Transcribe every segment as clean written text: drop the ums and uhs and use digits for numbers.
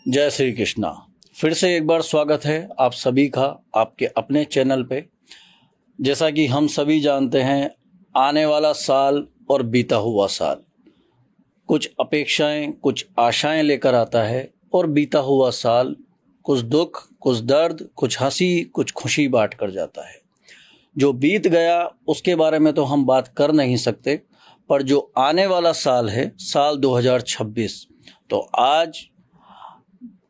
जय श्री कृष्णा। फिर से एक बार स्वागत है आप सभी का आपके अपने चैनल पे। जैसा कि हम सभी जानते हैं, आने वाला साल और बीता हुआ साल कुछ अपेक्षाएं, कुछ आशाएं लेकर आता है, और बीता हुआ साल कुछ दुख, कुछ दर्द, कुछ हंसी, कुछ खुशी बांट कर जाता है। जो बीत गया उसके बारे में तो हम बात कर नहीं सकते, पर जो आने वाला साल है, साल 2026, तो आज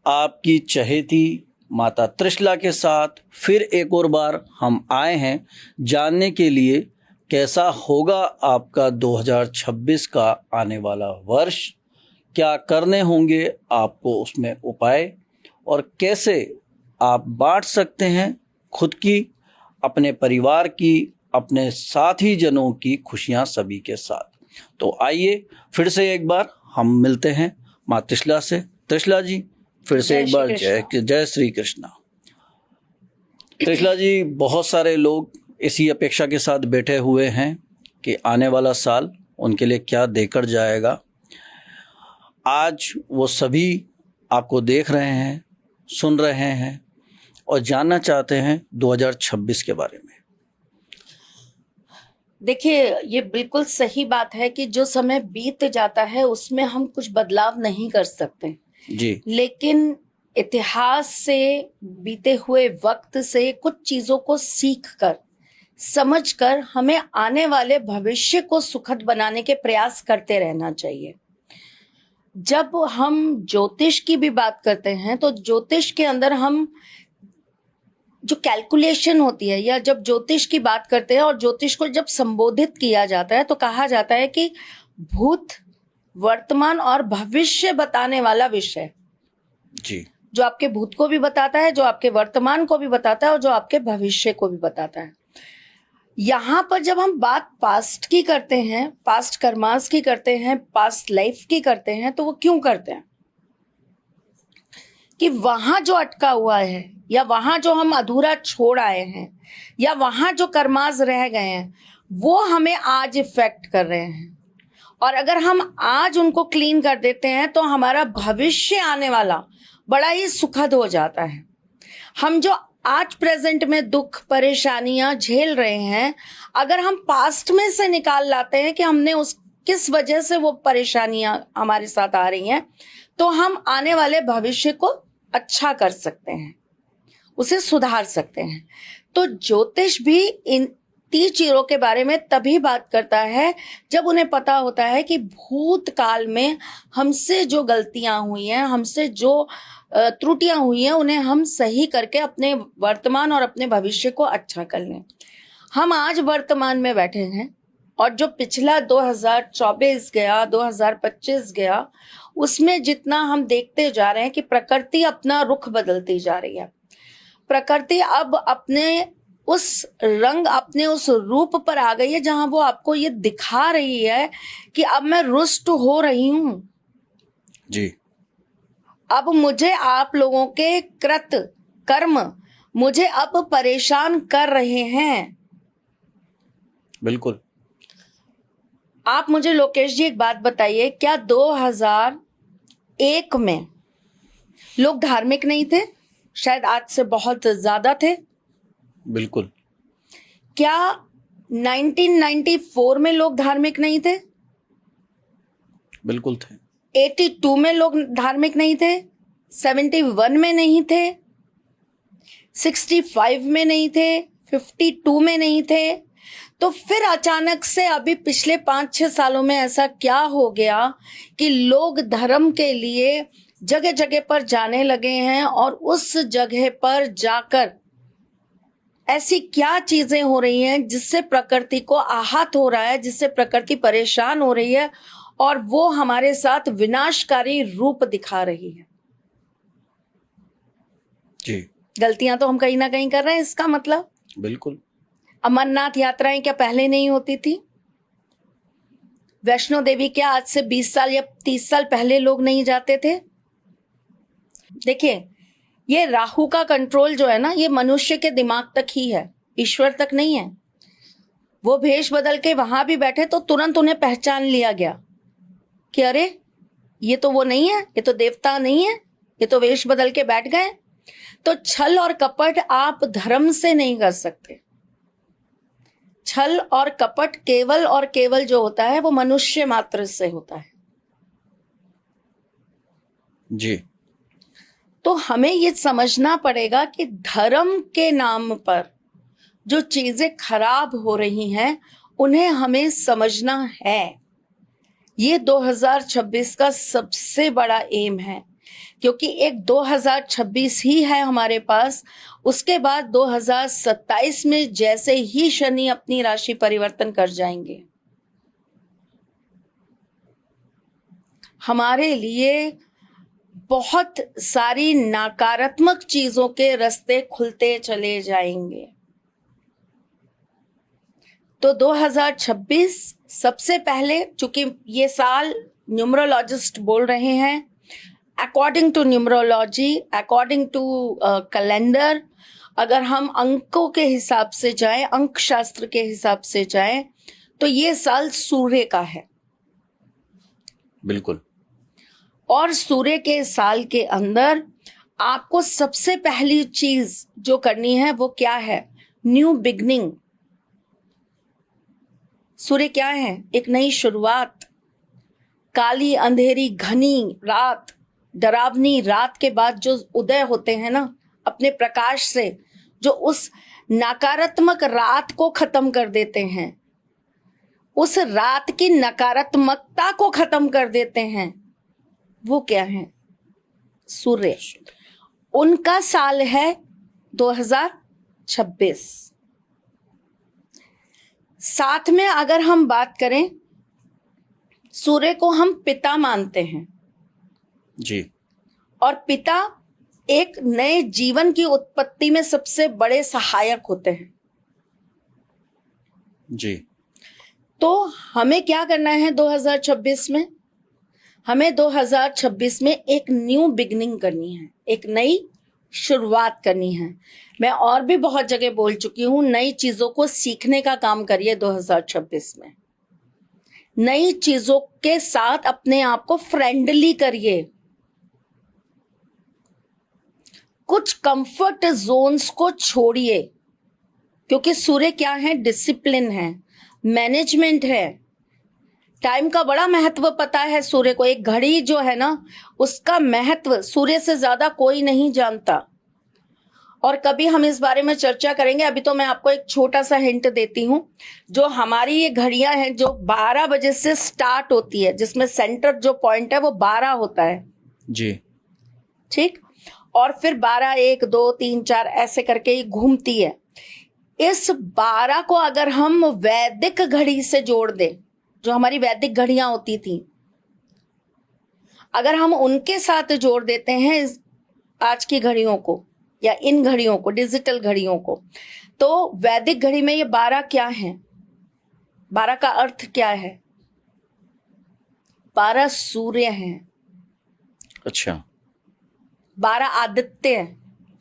आपकी चहेती माता त्रिशला के साथ फिर एक और बार हम आए हैं जानने के लिए कैसा होगा आपका 2026 का आने वाला वर्ष, क्या करने होंगे आपको उसमें उपाय, और कैसे आप बांट सकते हैं खुद की, अपने परिवार की, अपने साथी जनों की खुशियां सभी के साथ। तो आइए फिर से एक बार हम मिलते हैं माँ त्रिशला से। त्रिशला जी, फिर से एक बार जय श्री कृष्णा। त्रिशला जी, बहुत सारे लोग इसी अपेक्षा के साथ बैठे हुए हैं कि आने वाला साल उनके लिए क्या देकर जाएगा। आज वो सभी आपको देख रहे हैं, सुन रहे हैं और जानना चाहते हैं 2026 के बारे में। देखिए, ये बिल्कुल सही बात है कि जो समय बीत जाता है उसमें हम कुछ बदलाव नहीं कर सकते जी, लेकिन इतिहास से, बीते हुए वक्त से कुछ चीजों को सीखकर, समझकर हमें आने वाले भविष्य को सुखद बनाने के प्रयास करते रहना चाहिए। जब हम ज्योतिष की भी बात करते हैं तो ज्योतिष के अंदर हम जो कैलकुलेशन होती है, या जब ज्योतिष की बात करते हैं और ज्योतिष को जब संबोधित किया जाता है तो कहा जाता है कि भूत, वर्तमान और भविष्य बताने वाला विषय जी, जो आपके भूत को भी बताता है, जो आपके वर्तमान को भी बताता है और जो आपके भविष्य को भी बताता है। यहाँ पर जब हम बात पास्ट की करते हैं, पास्ट कर्मास की करते हैं, पास्ट लाइफ की करते हैं, तो वो क्यों करते हैं कि वहां जो अटका हुआ है, या वहां जो हम अधूरा छोड़ आए हैं, या वहां जो कर्मास रह गए हैं, वो हमें आज इफेक्ट कर रहे हैं। और अगर हम आज उनको क्लीन कर देते हैं तो हमारा भविष्य आने वाला बड़ा ही सुखद हो जाता है। हम जो आज प्रेजेंट में दुख, परेशानियां झेल रहे हैं, अगर हम पास्ट में से निकाल लाते हैं कि हमने उस किस वजह से वो परेशानियां हमारे साथ आ रही हैं, तो हम आने वाले भविष्य को अच्छा कर सकते हैं, उसे सुधार सकते हैं। तो ज्योतिष भी इन 30 चीजों के बारे में तभी बात करता है जब उन्हें पता होता है कि भूतकाल में हमसे जो गलतियां हुई हैं, हमसे जो त्रुटियां हुई हैं, उन्हें हम सही करके अपने वर्तमान और अपने भविष्य को अच्छा कर लें। हम आज वर्तमान में बैठे हैं और जो पिछला 2024 गया, 2025 गया, उसमें जितना हम देखते जा रहे हैं कि प्रकृति अपना रुख बदलती जा रही है। प्रकृति अब अपने उस रंग, अपने उस रूप पर आ गई है जहां वो आपको ये दिखा रही है कि अब मैं रुष्ट हो रही हूं जी, अब मुझे आप लोगों के कृत कर्म मुझे अब परेशान कर रहे हैं। बिल्कुल। आप मुझे लोकेश जी एक बात बताइए, क्या 2001 में लोग धार्मिक नहीं थे? शायद आज से बहुत ज्यादा थे। बिल्कुल। क्या 1994 में लोग धार्मिक नहीं थे? बिल्कुल थे। 82 में लोग धार्मिक नहीं थे? 71 में नहीं थे? 65 में नहीं थे? 52 में नहीं थे? तो फिर अचानक से अभी पिछले 5-6 सालों में ऐसा क्या हो गया कि लोग धर्म के लिए जगह जगह पर जाने लगे हैं, और उस जगह पर जाकर ऐसी क्या चीजें हो रही हैं जिससे प्रकृति को आहत हो रहा है, जिससे प्रकृति परेशान हो रही है और वो हमारे साथ विनाशकारी रूप दिखा रही है। जी, गलतियां तो हम कहीं ना कहीं कर रहे हैं। इसका मतलब बिल्कुल। अमरनाथ यात्राएं क्या पहले नहीं होती थी? वैष्णो देवी क्या आज से 20 साल या 30 साल पहले लोग नहीं जाते थे? देखिए, ये राहु का कंट्रोल जो है ना, ये मनुष्य के दिमाग तक ही है, ईश्वर तक नहीं है। वो भेष बदल के वहां भी बैठे तो तुरंत उन्हें पहचान लिया गया कि अरे, ये तो वो नहीं है, ये तो देवता नहीं है, ये तो वेश बदल के बैठ गए। तो छल और कपट आप धर्म से नहीं कर सकते। छल और कपट केवल और केवल जो होता है वो मनुष्य मात्र से होता है। जी। तो हमें ये समझना पड़ेगा कि धर्म के नाम पर जो चीजें खराब हो रही हैं उन्हें हमें समझना है। ये 2026 का सबसे बड़ा एम है, क्योंकि एक 2026 ही है हमारे पास। उसके बाद 2027 में जैसे ही शनि अपनी राशि परिवर्तन कर जाएंगे, हमारे लिए बहुत सारी नकारात्मक चीजों के रास्ते खुलते चले जाएंगे। तो 2026 सबसे पहले, चूंकि ये साल न्यूमरोलॉजिस्ट बोल रहे हैं, according to numerology, according to calendar, अगर हम अंकों के हिसाब से जाएं, अंक शास्त्र के हिसाब से जाएं, तो ये साल सूर्य का है। बिल्कुल। और सूर्य के साल के अंदर आपको सबसे पहली चीज जो करनी है वो क्या है? New beginning. सूर्य क्या है? एक नई शुरुआत। काली अंधेरी घनी रात, डरावनी रात के बाद जो उदय होते हैं ना अपने प्रकाश से, जो उस नकारात्मक रात को खत्म कर देते हैं, उस रात की नकारात्मकता को खत्म कर देते हैं, वो क्या है? सूर्य। उनका साल है 2026। साथ में अगर हम बात करें, सूर्य को हम पिता मानते हैं जी। और पिता एक नए जीवन की उत्पत्ति में सबसे बड़े सहायक होते हैं। जी। तो हमें क्या करना है 2026 में? हमें 2026 में एक न्यू बिगनिंग करनी है, एक नई शुरुआत करनी है। मैं और भी बहुत जगह बोल चुकी हूं, नई चीजों को सीखने का काम करिए 2026 में। नई चीजों के साथ अपने आप को फ्रेंडली करिए। कुछ कंफर्ट जोन्स को छोड़िए, क्योंकि सूर्य क्या है? डिसिप्लिन है, मैनेजमेंट है। टाइम का बड़ा महत्व पता है सूर्य को। एक घड़ी जो है ना, उसका महत्व सूर्य से ज्यादा कोई नहीं जानता। और कभी हम इस बारे में चर्चा करेंगे। अभी तो मैं आपको एक छोटा सा हिंट देती हूँ। जो हमारी ये घड़ियां हैं जो 12 बजे से स्टार्ट होती है, जिसमें सेंटर जो पॉइंट है वो 12 होता है। जी। ठीक। और फिर 12, 1, 2, 3, 4 ऐसे करके ये घूमती है। इस 12 को अगर हम वैदिक घड़ी से जोड़ दें, जो हमारी वैदिक घड़ियां होती थी, अगर हम उनके साथ जोड़ देते हैं आज की घड़ियों को या इन घड़ियों को, डिजिटल घड़ियों को, तो वैदिक घड़ी में ये 12 क्या है? 12 का अर्थ क्या है? 12 सूर्य हैं। अच्छा। 12 आदित्य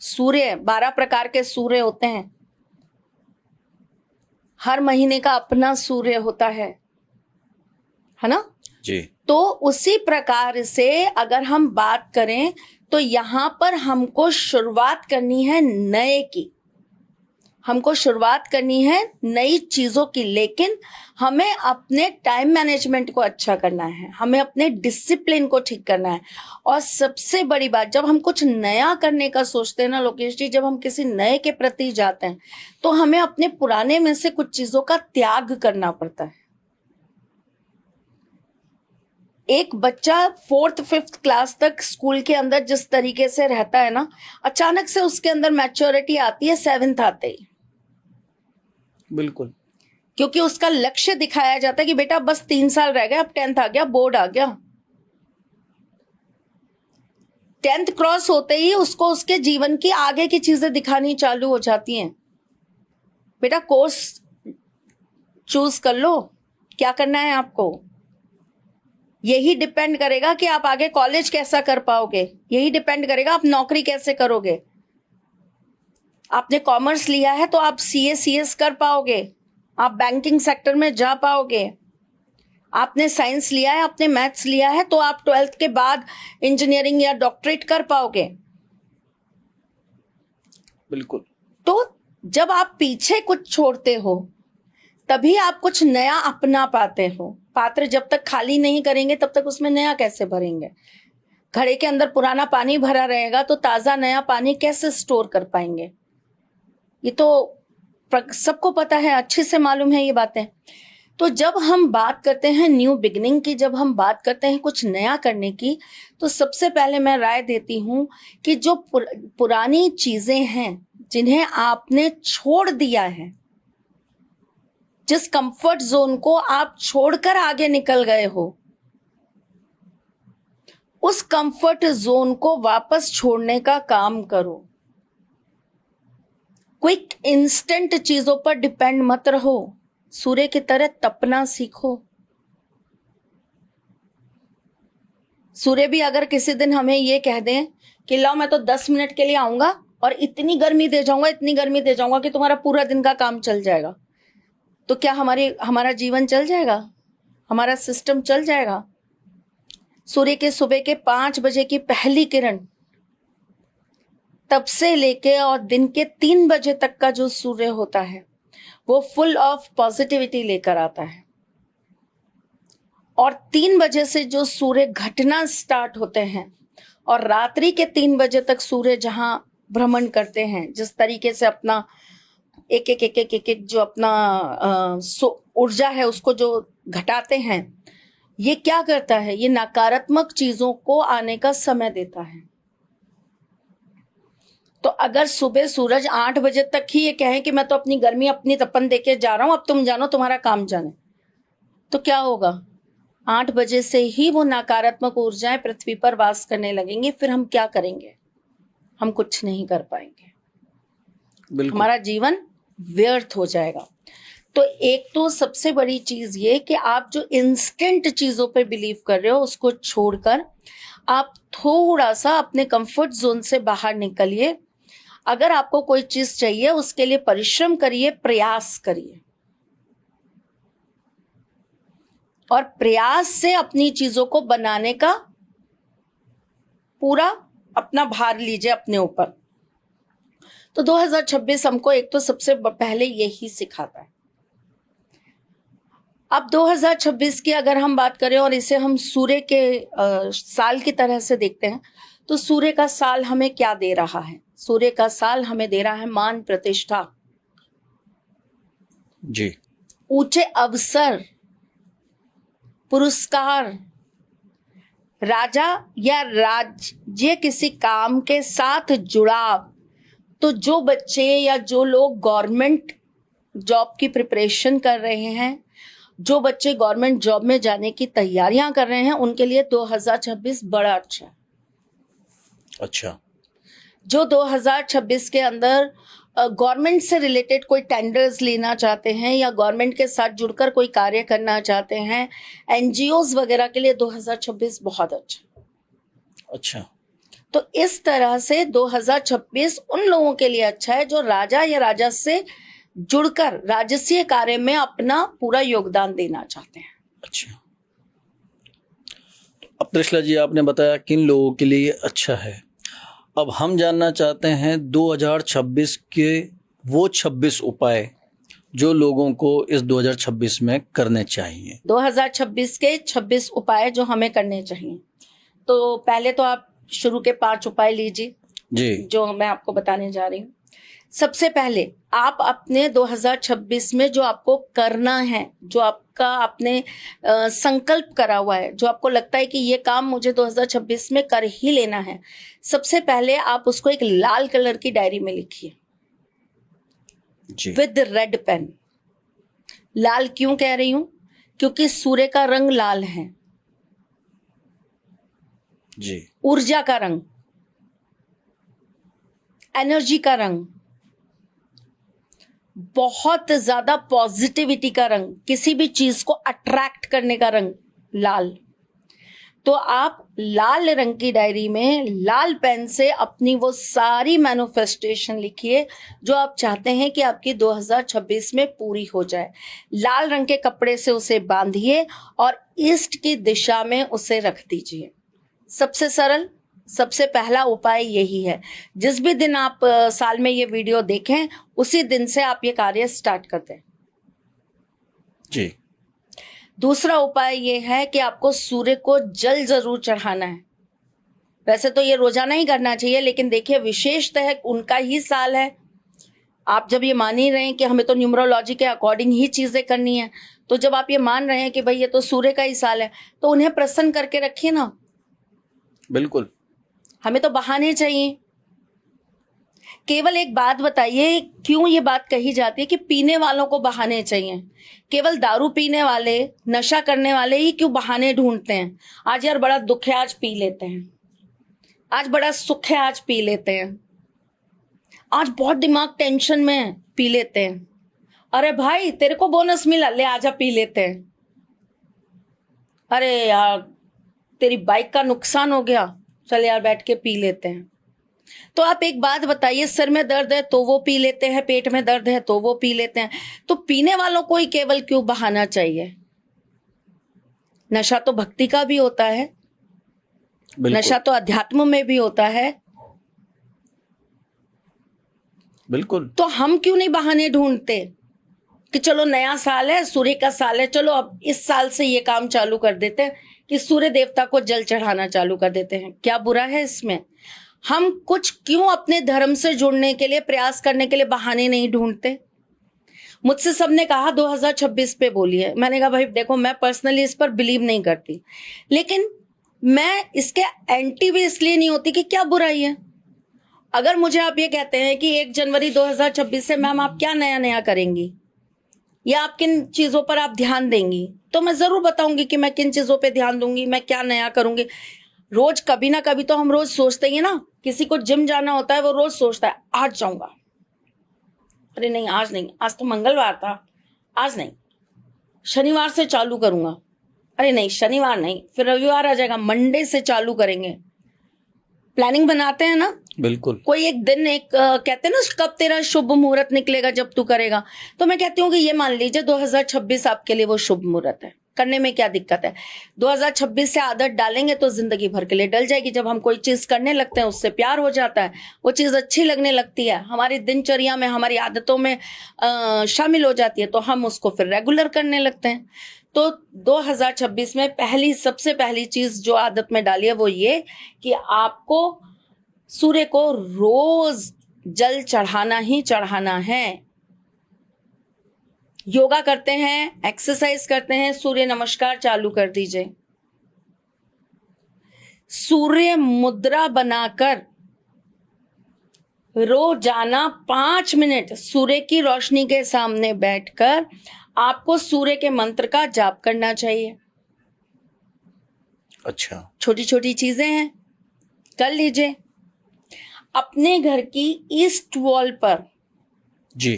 सूर्य, 12 प्रकार के सूर्य होते हैं। हर महीने का अपना सूर्य होता है ना? जी। तो उसी प्रकार से अगर हम बात करें तो यहां पर हमको शुरुआत करनी है नए की, हमको शुरुआत करनी है नई चीजों की। लेकिन हमें अपने टाइम मैनेजमेंट को अच्छा करना है, हमें अपने डिसिप्लिन को ठीक करना है। और सबसे बड़ी बात, जब हम कुछ नया करने का सोचते हैं ना लोकेश जी, जब हम किसी नए के प्रति जाते हैं तो हमें अपने पुराने में से कुछ चीजों का त्याग करना पड़ता है। एक बच्चा 4th 5th क्लास तक स्कूल के अंदर जिस तरीके से रहता है ना, अचानक से उसके अंदर मैच्योरिटी आती है 7th आते ही। बिल्कुल। क्योंकि उसका लक्ष्य दिखाया जाता है कि बेटा बस 3 साल रह गए, अब 10th आ गया, बोर्ड आ गया। 10th क्रॉस होते ही उसको उसके जीवन की आगे की चीजें दिखानी चालू हो जाती हैं। बेटा कोर्स चूज कर लो, क्या करना है आपको। यही डिपेंड करेगा कि आप आगे कॉलेज कैसा कर पाओगे, यही डिपेंड करेगा आप नौकरी कैसे करोगे। आपने कॉमर्स लिया है तो आप CA CS कर पाओगे, आप बैंकिंग सेक्टर में जा पाओगे। आपने साइंस लिया है, आपने मैथ्स लिया है, तो आप 12th के बाद इंजीनियरिंग या डॉक्टरेट कर पाओगे। बिल्कुल। तो जब आप पीछे कुछ छोड़ते हो तभी आप कुछ नया अपना पाते हो। पात्र जब तक खाली नहीं करेंगे तब तक उसमें नया कैसे भरेंगे? घड़े के अंदर पुराना पानी भरा रहेगा तो ताजा नया पानी कैसे स्टोर कर पाएंगे? ये तो सबको पता है, अच्छे से मालूम है ये बातें। तो जब हम बात करते हैं न्यू बिगनिंग की, जब हम बात करते हैं कुछ नया करने की, तो सबसे पहले मैं राय देती हूं कि जो पुरानी चीजें हैं जिन्हें आपने छोड़ दिया है, जिस कंफर्ट जोन को आप छोड़कर आगे निकल गए हो, उस कंफर्ट जोन को वापस छोड़ने का काम करो। क्विक इंस्टेंट चीजों पर डिपेंड मत रहो, सूर्य की तरह तपना सीखो। सूर्य भी अगर किसी दिन हमें ये कह दें कि लाओ मैं तो 10 मिनट के लिए आऊंगा और इतनी गर्मी दे जाऊंगा, इतनी गर्मी दे जाऊंगा कि तुम्हारा पूरा दिन का काम चल जाएगा, तो क्या हमारा जीवन चल जाएगा? हमारा सिस्टम चल जाएगा? सूर्य के सुबह के 5 बजे की पहली किरण, तब से लेके और दिन के 3 बजे तक का जो सूर्य होता है वो फुल ऑफ पॉजिटिविटी लेकर आता है। और 3 बजे से जो सूर्य घटना स्टार्ट होते हैं और रात्रि के 3 बजे तक सूर्य जहां भ्रमण करते हैं, जिस तरीके से अपना एक जो अपना ऊर्जा है उसको जो घटाते हैं, ये क्या करता है? ये नकारात्मक चीजों को आने का समय देता है। तो अगर सुबह सूरज 8 बजे तक ही ये कहे कि मैं तो अपनी गर्मी अपनी तपन देके जा रहा हूं, अब तुम जानो तुम्हारा काम जाने, तो क्या होगा? 8 बजे से ही वो नकारात्मक ऊर्जाएं पृथ्वी पर वास करने लगेंगी। फिर हम क्या करेंगे? हम कुछ नहीं कर पाएंगे, हमारा जीवन व्यर्थ हो जाएगा। तो एक तो सबसे बड़ी चीज ये कि आप जो इंस्टेंट चीजों पे बिलीव कर रहे हो उसको छोड़कर आप थोड़ा सा अपने कंफर्ट जोन से बाहर निकलिए। अगर आपको कोई चीज चाहिए उसके लिए परिश्रम करिए, प्रयास करिए, और प्रयास से अपनी चीजों को बनाने का पूरा अपना भार लीजिए अपने ऊपर। तो 2026 हमको एक तो सबसे पहले यही सिखाता है। अब 2026 की अगर हम बात करें और इसे हम सूर्य के साल की तरह से देखते हैं, तो सूर्य का साल हमें क्या दे रहा है? सूर्य का साल हमें दे रहा है मान प्रतिष्ठा जी, ऊंचे अवसर, पुरस्कार, राजा या राज्य किसी काम के साथ जुड़ाव। तो जो बच्चे या जो लोग गवर्नमेंट जॉब की प्रिपरेशन कर रहे हैं, जो बच्चे गवर्नमेंट जॉब में जाने की तैयारियां कर रहे हैं, उनके लिए 2026 बड़ा अच्छा है। अच्छा। जो 2026 के अंदर गवर्नमेंट से रिलेटेड कोई टेंडर्स लेना चाहते हैं या गवर्नमेंट के साथ जुड़कर कोई कार्य करना चाहते हैं, एनजीओज वगैरह के लिए 2026 बहुत अच्छा। अच्छा, तो इस तरह से 2026 उन लोगों के लिए अच्छा है जो राजा या राजा से जुड़कर राजस्वीय कार्य में अपना पूरा योगदान देना चाहते हैं। अच्छा। अब त्रिशला जी, आपने बताया किन लोगों के लिए अच्छा है। अब हम जानना चाहते हैं 2026 के वो 26 उपाय जो लोगों को इस 2026 में करने चाहिए। 2026 के 26 उपाय जो हमें करने चाहिए। तो पहले तो आप शुरू के 5 उपाय लीजिए जी, जो मैं आपको बताने जा रही हूँ। सबसे पहले आप अपने 2026 में जो आपको करना है, जो आपका आपने संकल्प करा हुआ है, जो आपको लगता है कि ये काम मुझे 2026 में कर ही लेना है, सबसे पहले आप उसको एक लाल कलर की डायरी में लिखिए विद रेड पेन। लाल क्यों कह रही हूं? क्योंकि सूर्य का रंग लाल है जी, ऊर्जा का रंग, एनर्जी का रंग, बहुत ज्यादा पॉजिटिविटी का रंग, किसी भी चीज को अट्रैक्ट करने का रंग लाल। तो आप लाल रंग की डायरी में लाल पेन से अपनी वो सारी मैनिफेस्टेशन लिखिए जो आप चाहते हैं कि आपकी 2026 में पूरी हो जाए। लाल रंग के कपड़े से उसे बांधिए और ईस्ट की दिशा में उसे रख दीजिए। सबसे सरल, सबसे पहला उपाय यही है। जिस भी दिन आप साल में ये वीडियो देखें, उसी दिन से आप ये कार्य स्टार्ट कर दें। जी। दूसरा उपाय ये है कि आपको सूर्य को जल जरूर चढ़ाना है। वैसे तो ये रोजाना ही करना चाहिए, लेकिन देखिए विशेषतः उनका ही साल है। आप जब ये मान ही रहे हैं कि हमें तो न्यूमरोलॉजी के अकॉर्डिंग ही चीजें करनी है, तो जब आप ये मान रहे हैं कि भाई ये तो सूर्य का ही साल है, तो उन्हें प्रसन्न करके रखिए ना। बिल्कुल। हमें तो बहाने चाहिए। केवल एक बात बताइए, क्यों ये बात कही जाती है कि पीने वालों को बहाने चाहिए? केवल दारू पीने वाले, नशा करने वाले ही क्यों बहाने ढूंढते हैं? आज यार बड़ा दुख है, आज पी लेते हैं। आज बड़ा सुख है, आज पी लेते हैं। आज बहुत दिमाग टेंशन में है, पी लेते हैं। अरे भाई तेरे को बोनस मिला, ले आजा पी लेते हैं। अरे यार तेरी बाइक का नुकसान हो गया, चल यार बैठ के पी लेते हैं। तो आप एक बात बताइए, सिर में दर्द है तो वो पी लेते हैं, पेट में दर्द है तो वो पी लेते हैं। तो पीने वालों को ही केवल क्यों बहाना चाहिए? नशा तो भक्ति का भी होता है, नशा तो अध्यात्म में भी होता है। बिल्कुल। तो हम क्यों नहीं बहाने ढूंढते कि चलो नया साल है, सूर्य का साल है, चलो अब इस साल से ये काम चालू कर देते हैं कि सूर्य देवता को जल चढ़ाना चालू कर देते हैं। क्या बुरा है इसमें? हम कुछ क्यों अपने धर्म से जुड़ने के लिए, प्रयास करने के लिए बहाने नहीं ढूंढते? मुझसे सबने कहा 2026 पे बोलिए। मैंने कहा भाई देखो, मैं पर्सनली इस पर बिलीव नहीं करती, लेकिन मैं इसके एंटी भी इसलिए नहीं होती कि क्या बुराई है। अगर मुझे आप ये कहते हैं कि 1 जनवरी 2026 से मैम आप क्या नया नया करेंगी या आप किन चीजों पर आप ध्यान देंगी, तो मैं जरूर बताऊंगी कि मैं किन चीजों पे ध्यान दूंगी, मैं क्या नया करूंगी। रोज कभी ना कभी तो हम रोज सोचते ही ना। किसी को जिम जाना होता है, वो रोज सोचता है आज जाऊंगा, अरे नहीं आज नहीं, आज तो मंगलवार था, आज नहीं, शनिवार से चालू करूंगा, अरे नहीं शनिवार नहीं, फिर रविवार आ जाएगा, मंडे से चालू करेंगे। प्लानिंग बनाते हैं ना। बिल्कुल। कोई एक दिन, एक कहते हैं ना कब तेरा शुभ मुहूर्त निकलेगा जब तू करेगा। तो मैं कहती हूँ कि ये मान लीजिए 2026 आपके लिए वो शुभ मुहूर्त है, करने में क्या दिक्कत है? 2026 से आदत डालेंगे तो जिंदगी भर के लिए डल जाएगी। जब हम कोई चीज करने लगते हैं उससे प्यार हो जाता है, वो चीज अच्छी लगने लगती है, हमारी दिनचर्या में, हमारी आदतों में शामिल हो जाती है, तो हम उसको फिर रेगुलर करने लगते हैं। तो 2026 में सबसे पहली चीज जो आदत में डाली है वो ये कि आपको सूर्य को रोज जल चढ़ाना ही चढ़ाना है। योगा करते हैं, एक्सरसाइज करते हैं, सूर्य नमस्कार चालू कर दीजिए। सूर्य मुद्रा बनाकर रोजाना 5 मिनट सूर्य की रोशनी के सामने बैठकर आपको सूर्य के मंत्र का जाप करना चाहिए। अच्छा। छोटी छोटी चीजें हैं, कर लीजिए। अपने घर की ईस्ट वॉल पर जी।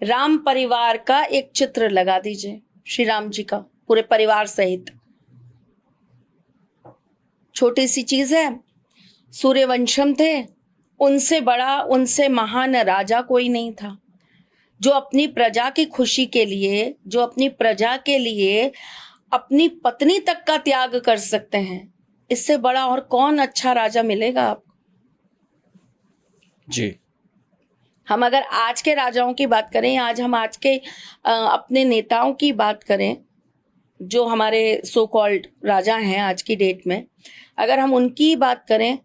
राम परिवार का एक चित्र लगा दीजिए, श्री राम जी का, पूरे परिवार सहित। छोटी सी चीज है। सूर्यवंशम थे, उनसे बड़ा, उनसे महान राजा कोई नहीं था, जो अपनी प्रजा की खुशी के लिए, जो अपनी प्रजा के लिए अपनी पत्नी तक का त्याग कर सकते हैं। इससे बड़ा और कौन अच्छा राजा मिलेगा आपको? जी। हम अगर आज के राजाओं की बात करें, आज के अपने नेताओं की बात करें, जो हमारे सो कॉल्ड राजा हैं आज की डेट में, अगर हम उनकी बात करें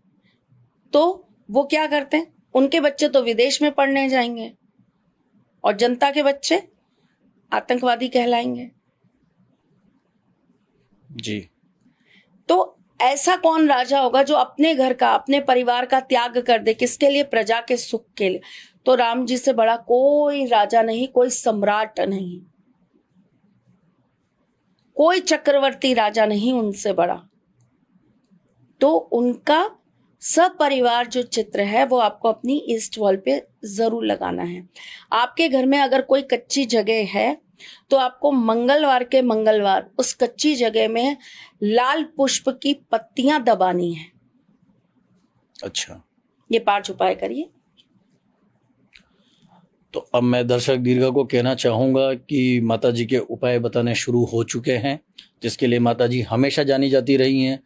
तो वो क्या करते हैं? उनके बच्चे तो विदेश में पढ़ने जाएंगे और जनता के बच्चे आतंकवादी कहलाएंगे। जी। तो ऐसा कौन राजा होगा जो अपने घर का, अपने परिवार का त्याग कर दे? किसके लिए? प्रजा के सुख के लिए। तो राम जी से बड़ा कोई राजा नहीं, कोई सम्राट नहीं, कोई चक्रवर्ती राजा नहीं उनसे बड़ा। तो उनका सपरिवार जो चित्र है वो आपको अपनी ईस्ट वॉल पे जरूर लगाना है। आपके घर में अगर कोई कच्ची जगह है तो आपको मंगलवार के मंगलवार उस कच्ची जगह में लाल पुष्प की पत्तियां दबानी है। अच्छा, ये 5 उपाय करिए। तो अब मैं दर्शक दीर्घा को कहना चाहूँगा कि माता जी के उपाय बताने शुरू हो चुके हैं, जिसके लिए माता जी हमेशा जानी जाती रही हैं।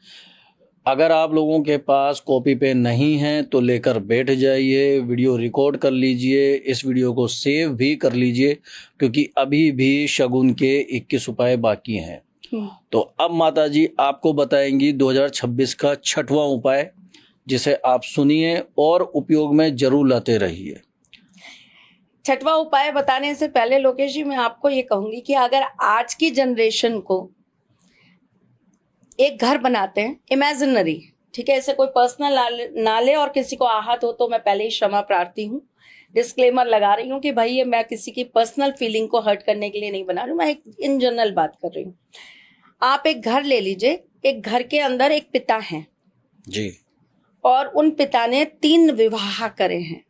अगर आप लोगों के पास कॉपी पेन नहीं है तो लेकर बैठ जाइए, वीडियो रिकॉर्ड कर लीजिए, इस वीडियो को सेव भी कर लीजिए, क्योंकि अभी भी शगुन के 21 उपाय बाकी हैं। तो अब माता जी आपको बताएंगी 2026 का 6वां उपाय, जिसे आप सुनिए और उपयोग में जरूर लाते रहिए। 6वां उपाय बताने से पहले लोकेश जी, मैं आपको ये कहूंगी कि अगर आज की जनरेशन को एक घर बनाते हैं इमेजिनरी, ठीक है, इसे कोई पर्सनल ना ले और किसी को आहत हो तो मैं पहले ही क्षमा प्रार्थी हूँ, डिस्क्लेमर लगा रही हूँ कि भाई ये मैं किसी की पर्सनल फीलिंग को हर्ट करने के लिए नहीं बना रही हूँ, मैं एक इन जनरल बात कर रही हूँ। आप एक घर ले लीजिए, एक घर के अंदर एक पिता हैं जी, और उन पिता ने 3 विवाह करे हैं।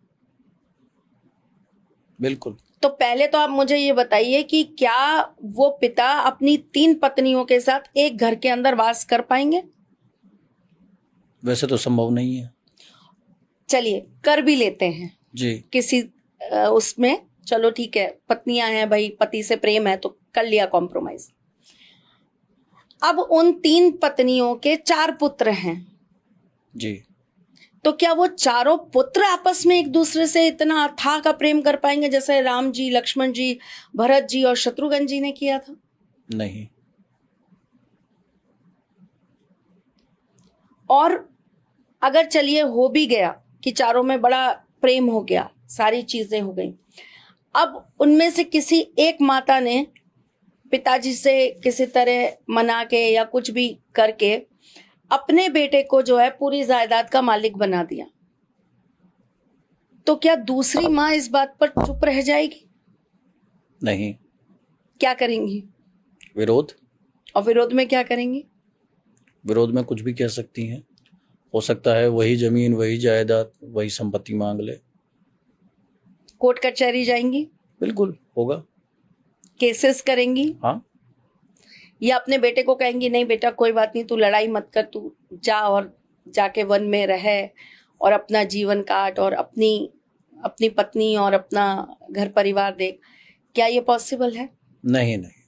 बिल्कुल। तो पहले तो आप मुझे ये बताइए कि क्या वो पिता अपनी 3 पत्नियों के साथ एक घर के अंदर वास कर पाएंगे? वैसे तो संभव नहीं है। चलिए कर भी लेते हैं जी, किसी उसमें, चलो ठीक है, पत्नियां हैं भाई, पति से प्रेम है तो कर लिया कॉम्प्रोमाइज। अब उन 3 पत्नियों के 4 पुत्र हैं जी, तो क्या वो चारों पुत्र आपस में एक दूसरे से इतना अथाह का प्रेम कर पाएंगे जैसे राम जी, लक्ष्मण जी, भरत जी और शत्रुघ्न जी ने किया था? नहीं। और अगर चलिए हो भी गया कि चारों में बड़ा प्रेम हो गया, सारी चीजें हो गई, अब उनमें से किसी एक माता ने पिताजी से किसी तरह मना के या कुछ भी करके अपने बेटे को जो है पूरी जायदाद का मालिक बना दिया, तो क्या दूसरी माँ इस बात पर चुप रह जाएगी? नहीं। क्या करेंगी? विरोध। और विरोध में क्या करेंगी? विरोध में कुछ भी कह सकती हैं। हो सकता है वही जमीन, वही जायदाद, वही संपत्ति मांग ले। कोर्ट कचहरी जाएंगी? बिल्कुल होगा। केसेस करेंगी? हाँ। या अपने बेटे को कहेंगी नहीं बेटा कोई बात नहीं, तू लड़ाई मत कर, तू जा और जाके वन में रहे और अपना जीवन काट और अपनी पत्नी और अपना घर परिवार देख। क्या ये पॉसिबल है? नहीं नहीं।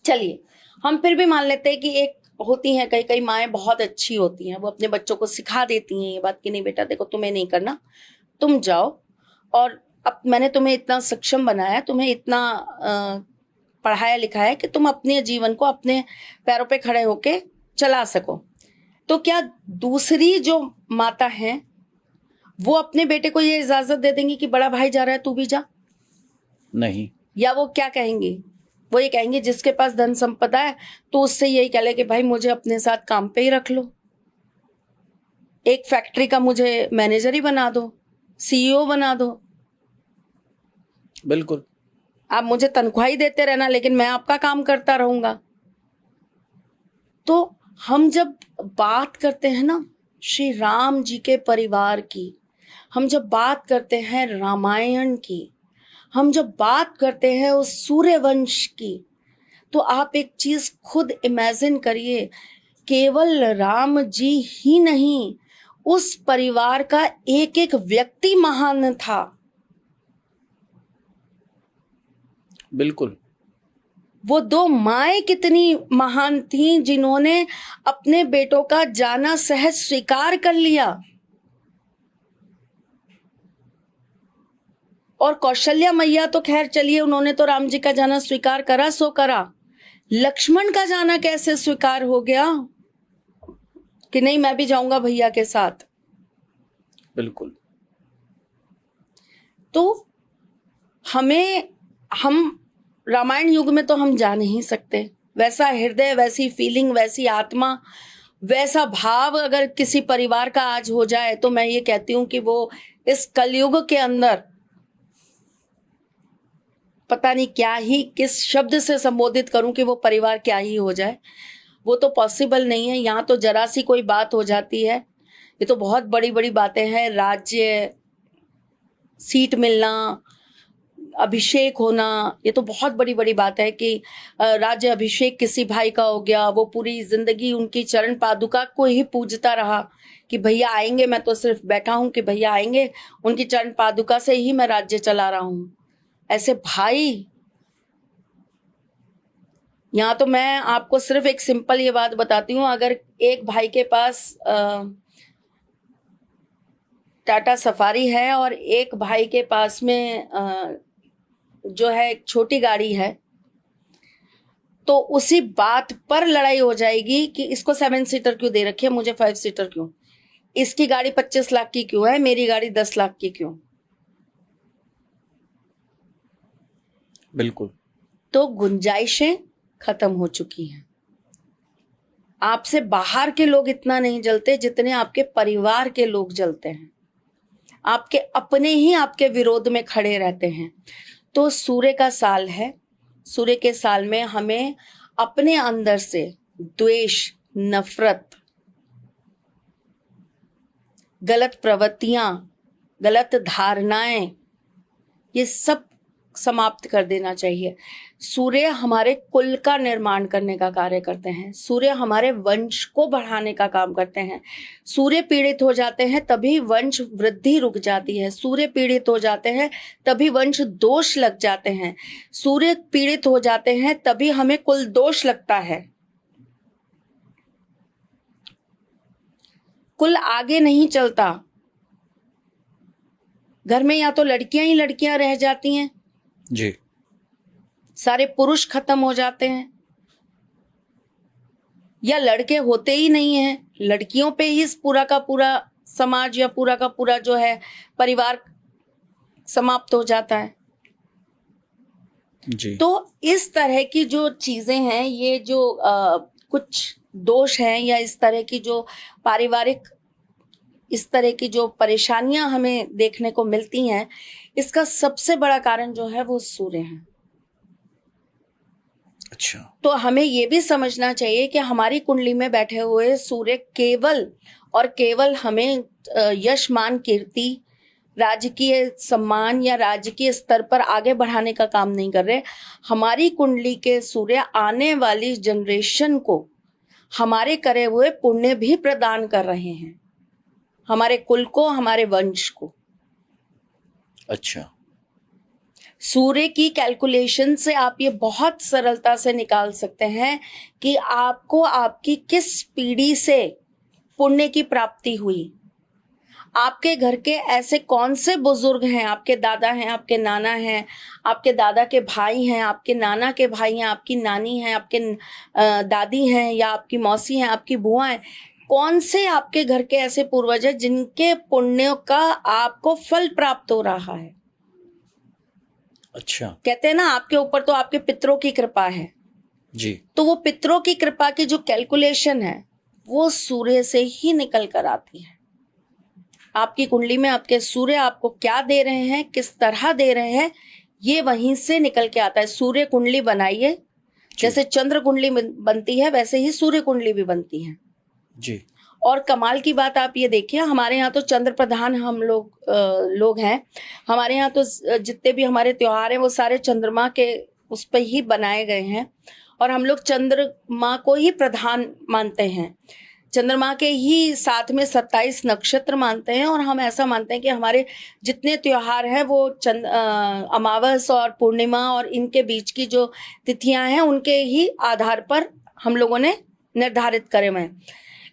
चलिए हम फिर भी मान लेते हैं कि एक होती हैं, कई माएँ बहुत अच्छी होती हैं, वो अपने बच्चों को सिखा देती हैं ये बात कि नहीं बेटा देखो तुम्हें नहीं करना, तुम जाओ, और अब मैंने तुम्हें इतना सक्षम बनाया, तुम्हें इतना पढ़ाया लिखाया कि तुम अपने जीवन को अपने पैरों पे खड़े होके चला सको। तो क्या दूसरी जो माता हैं वो अपने बेटे को ये इजाजत दे देंगी कि बड़ा भाई जा रहा है तू भी जा? नहीं। या वो क्या कहेंगी? वो ये कहेंगे जिसके पास धन संपदा है तो उससे यही कह ले कि भाई मुझे अपने साथ काम पे ही रख लो, एक फैक्ट्री का मुझे मैनेजर ही बना दो, CEO बना दो, बिल्कुल। आप मुझे तनख्वाह ही देते रहना लेकिन मैं आपका काम करता रहूंगा। तो हम जब बात करते हैं ना श्री राम जी के परिवार की, हम जब बात करते हैं रामायण की, हम जब बात करते हैं उस सूर्यवंश की, तो आप एक चीज खुद इमेजिन करिए, केवल राम जी ही नहीं, उस परिवार का एक एक व्यक्ति महान था। बिल्कुल। वो 2 माएँ कितनी महान थीं जिन्होंने अपने बेटों का जाना सहज स्वीकार कर लिया। और कौशल्या मैया तो खैर चलिए उन्होंने तो राम जी का जाना स्वीकार करा सो करा, लक्ष्मण का जाना कैसे स्वीकार हो गया कि नहीं मैं भी जाऊंगा भैया के साथ? बिल्कुल। तो हम रामायण युग में तो हम जा नहीं सकते, वैसा हृदय, वैसी फीलिंग, वैसी आत्मा, वैसा भाव अगर किसी परिवार का आज हो जाए तो मैं ये कहती हूँ कि वो इस कलयुग के अंदर पता नहीं क्या ही, किस शब्द से संबोधित करूं कि वो परिवार क्या ही हो जाए, वो तो पॉसिबल नहीं है। यहाँ तो जरा सी कोई बात हो जाती है, ये तो बहुत बड़ी बड़ी बातें हैं, राज्य, सीट मिलना, अभिषेक होना, ये तो बहुत बड़ी बड़ी बात है कि राज्य अभिषेक किसी भाई का हो गया, वो पूरी जिंदगी उनकी चरण पादुका को ही पूजता रहा कि भैया आएंगे, मैं तो सिर्फ बैठा हूं कि भैया आएंगे, उनकी चरण पादुका से ही मैं राज्य चला रहा हूं। ऐसे भाई, यहाँ तो मैं आपको सिर्फ एक सिंपल ये बात बताती हूँ, अगर एक भाई के पास टाटा सफारी है और एक भाई के पास में जो है एक छोटी गाड़ी है, तो उसी बात पर लड़ाई हो जाएगी कि इसको 7 सीटर क्यों दे रखी है, मुझे 5 सीटर क्यों, इसकी गाड़ी 25 लाख की क्यों है, मेरी गाड़ी 10 लाख की क्यों। बिल्कुल। तो गुंजाइशें खत्म हो चुकी हैं। आपसे बाहर के लोग इतना नहीं जलते जितने आपके परिवार के लोग जलते हैं। आपके अपने ही आपके विरोध में खड़े रहते हैं। तो सूर्य का साल है, सूर्य के साल में हमें अपने अंदर से द्वेष, नफरत, गलत प्रवृत्तियां, गलत धारणाएं, ये सब समाप्त कर देना चाहिए। सूर्य हमारे कुल का निर्माण करने का कार्य करते हैं, सूर्य हमारे वंश को बढ़ाने का काम करते हैं। सूर्य पीड़ित हो जाते हैं तभी वंश वृद्धि रुक जाती है, सूर्य पीड़ित हो जाते हैं तभी वंश दोष लग जाते हैं, सूर्य पीड़ित हो जाते हैं तभी हमें कुल दोष लगता है। कुल आगे नहीं चलता। घर में या तो लड़कियां ही लड़कियां रह जाती हैं जी, सारे पुरुष खत्म हो जाते हैं, या लड़के होते ही नहीं हैं, लड़कियों पे ही पूरा का पूरा समाज या पूरा का पूरा जो है परिवार समाप्त हो जाता है। जी। तो इस तरह की जो चीजें हैं, ये जो कुछ दोष हैं या इस तरह की जो पारिवारिक, इस तरह की जो परेशानियां हमें देखने को मिलती हैं, इसका सबसे बड़ा कारण जो है वो सूर्य है। अच्छा। तो हमें ये भी समझना चाहिए कि हमारी कुंडली में बैठे हुए सूर्य केवल और केवल हमें यश, मान, कीर्ति, राजकीय सम्मान या राजकीय स्तर पर आगे बढ़ाने का काम नहीं कर रहे। हमारी कुंडली के सूर्य आने वाली जनरेशन को हमारे करे हुए पुण्य भी प्रदान कर रहे हैं, हमारे कुल को, हमारे वंश को। अच्छा। सूर्य की कैलकुलेशन से आप ये बहुत सरलता से निकाल सकते हैं कि आपको आपकी किस पीढ़ी से पुण्य की प्राप्ति हुई, आपके घर के ऐसे कौन से बुजुर्ग हैं, आपके दादा हैं, आपके नाना हैं, आपके दादा के भाई हैं, आपके नाना के भाई हैं, आपकी नानी हैं, आपके दादी हैं, या आपकी मौसी हैं, आपकी बुआ हैं, कौन से आपके घर के ऐसे पूर्वज हैं जिनके पुण्यों का आपको फल प्राप्त हो रहा है। अच्छा। कहते हैं ना, आपके ऊपर तो आपके पितरों की कृपा है जी। तो वो पितरों की कृपा की जो कैलकुलेशन है वो सूर्य से ही निकल कर आती है। आपकी कुंडली में आपके सूर्य आपको क्या दे रहे हैं, किस तरह दे रहे हैं, ये वहीं से निकल के आता है। सूर्य कुंडली बनाइए, जैसे चंद्र कुंडली बनती है वैसे ही सूर्य कुंडली भी बनती है जी। और कमाल की बात आप ये देखिए, हमारे यहाँ तो चंद्र प्रधान हम लोग हैं। हमारे यहाँ तो जितने भी हमारे त्योहार हैं वो सारे चंद्रमा के उस पर ही बनाए गए हैं और हम लोग चंद्रमा को ही प्रधान मानते हैं। चंद्रमा के ही साथ में 27 नक्षत्र मानते हैं और हम ऐसा मानते हैं कि हमारे जितने त्योहार हैं वो अमावस और पूर्णिमा और इनके बीच की जो तिथियां हैं उनके ही आधार पर हम लोगों ने निर्धारित करे हुए हैं।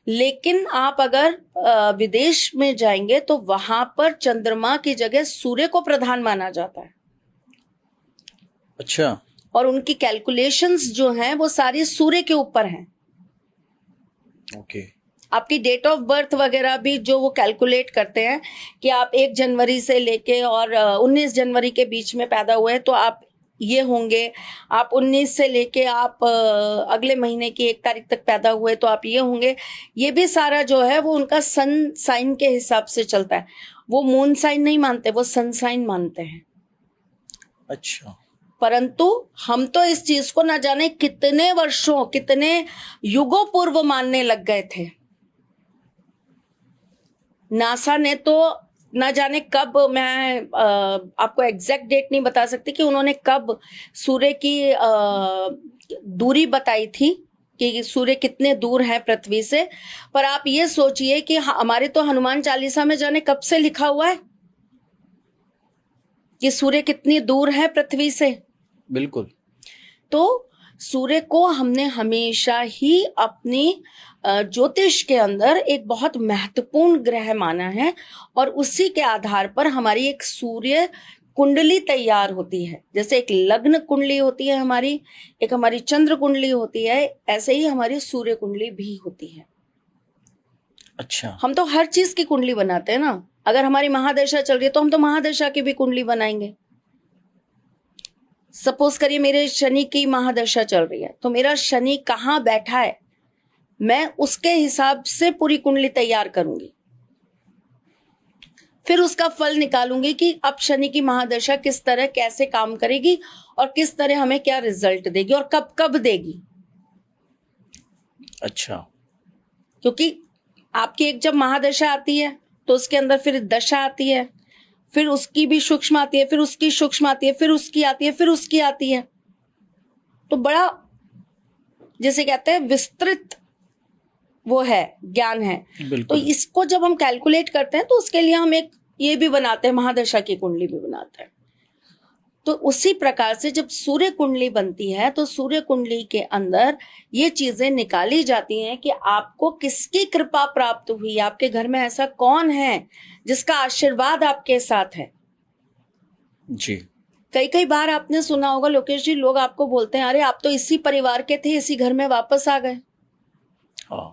लेकिन आप अगर विदेश में जाएंगे तो वहां पर चंद्रमा की जगह सूर्य को प्रधान माना जाता है। अच्छा। और उनकी कैलकुलेशंस जो हैं वो सारी सूर्य के ऊपर हैं। ओके। आपकी डेट ऑफ बर्थ वगैरह भी जो वो कैलकुलेट करते हैं कि आप 1 जनवरी से लेके और 19 जनवरी के बीच में पैदा हुए तो आप ये होंगे, आप 19 से लेके आप अगले महीने की 1 तारीख तक पैदा हुए तो आप ये होंगे। ये भी सारा जो है वो उनका सन साइन के हिसाब से चलता है। वो मून साइन नहीं मानते, वो सन साइन मानते हैं। अच्छा। परंतु हम तो इस चीज को न जाने कितने वर्षों, कितने युगों पूर्व मानने लग गए थे। नासा ने तो ना जाने कब, मैं आपको एग्जैक्ट डेट नहीं बता सकती कि उन्होंने कब सूर्य की दूरी बताई थी कि सूर्य कितने दूर है पृथ्वी से। पर आप ये सोचिए कि हमारे तो हनुमान चालीसा में जाने कब से लिखा हुआ है कि सूर्य कितनी दूर है पृथ्वी से। बिल्कुल। तो सूर्य को हमने हमेशा ही अपनी ज्योतिष के अंदर एक बहुत महत्वपूर्ण ग्रह माना है, और उसी के आधार पर हमारी एक सूर्य कुंडली तैयार होती है। जैसे एक लग्न कुंडली होती है हमारी, एक हमारी चंद्र कुंडली होती है, ऐसे ही हमारी सूर्य कुंडली भी होती है। अच्छा। हम तो हर चीज की कुंडली बनाते हैं ना। अगर हमारी महादशा चल रही है तो हम तो महादशा की भी कुंडली बनाएंगे। सपोज करिए मेरे शनि की महादशा चल रही है, तो मेरा शनि कहाँ बैठा है, मैं उसके हिसाब से पूरी कुंडली तैयार करूंगी। फिर उसका फल निकालूंगी कि अब शनि की महादशा किस तरह कैसे काम करेगी और किस तरह हमें क्या रिजल्ट देगी और कब कब देगी। अच्छा। क्योंकि आपकी एक जब महादशा आती है तो उसके अंदर फिर दशा आती है, फिर उसकी भी सूक्ष्म आती है, फिर उसकी सूक्ष्म आती है, फिर उसकी आती है, फिर उसकी आती है। तो बड़ा, जैसे कहते हैं, विस्तृत वो है, ज्ञान है। तो इसको जब हम कैलकुलेट करते हैं तो उसके लिए हम एक ये भी बनाते हैं, महादशा की कुंडली भी बनाते हैं। तो उसी प्रकार से जब सूर्य कुंडली बनती है तो सूर्य कुंडली के अंदर ये चीजें निकाली जाती हैं कि आपको किसकी कृपा प्राप्त हुई, आपके घर में ऐसा कौन है जिसका आशीर्वाद आपके साथ है। जी। कई बार आपने सुना होगा लोकेश जी, लोग आपको बोलते हैं अरे आप तो इसी परिवार के थे, इसी घर में वापस आ गए। हाँ।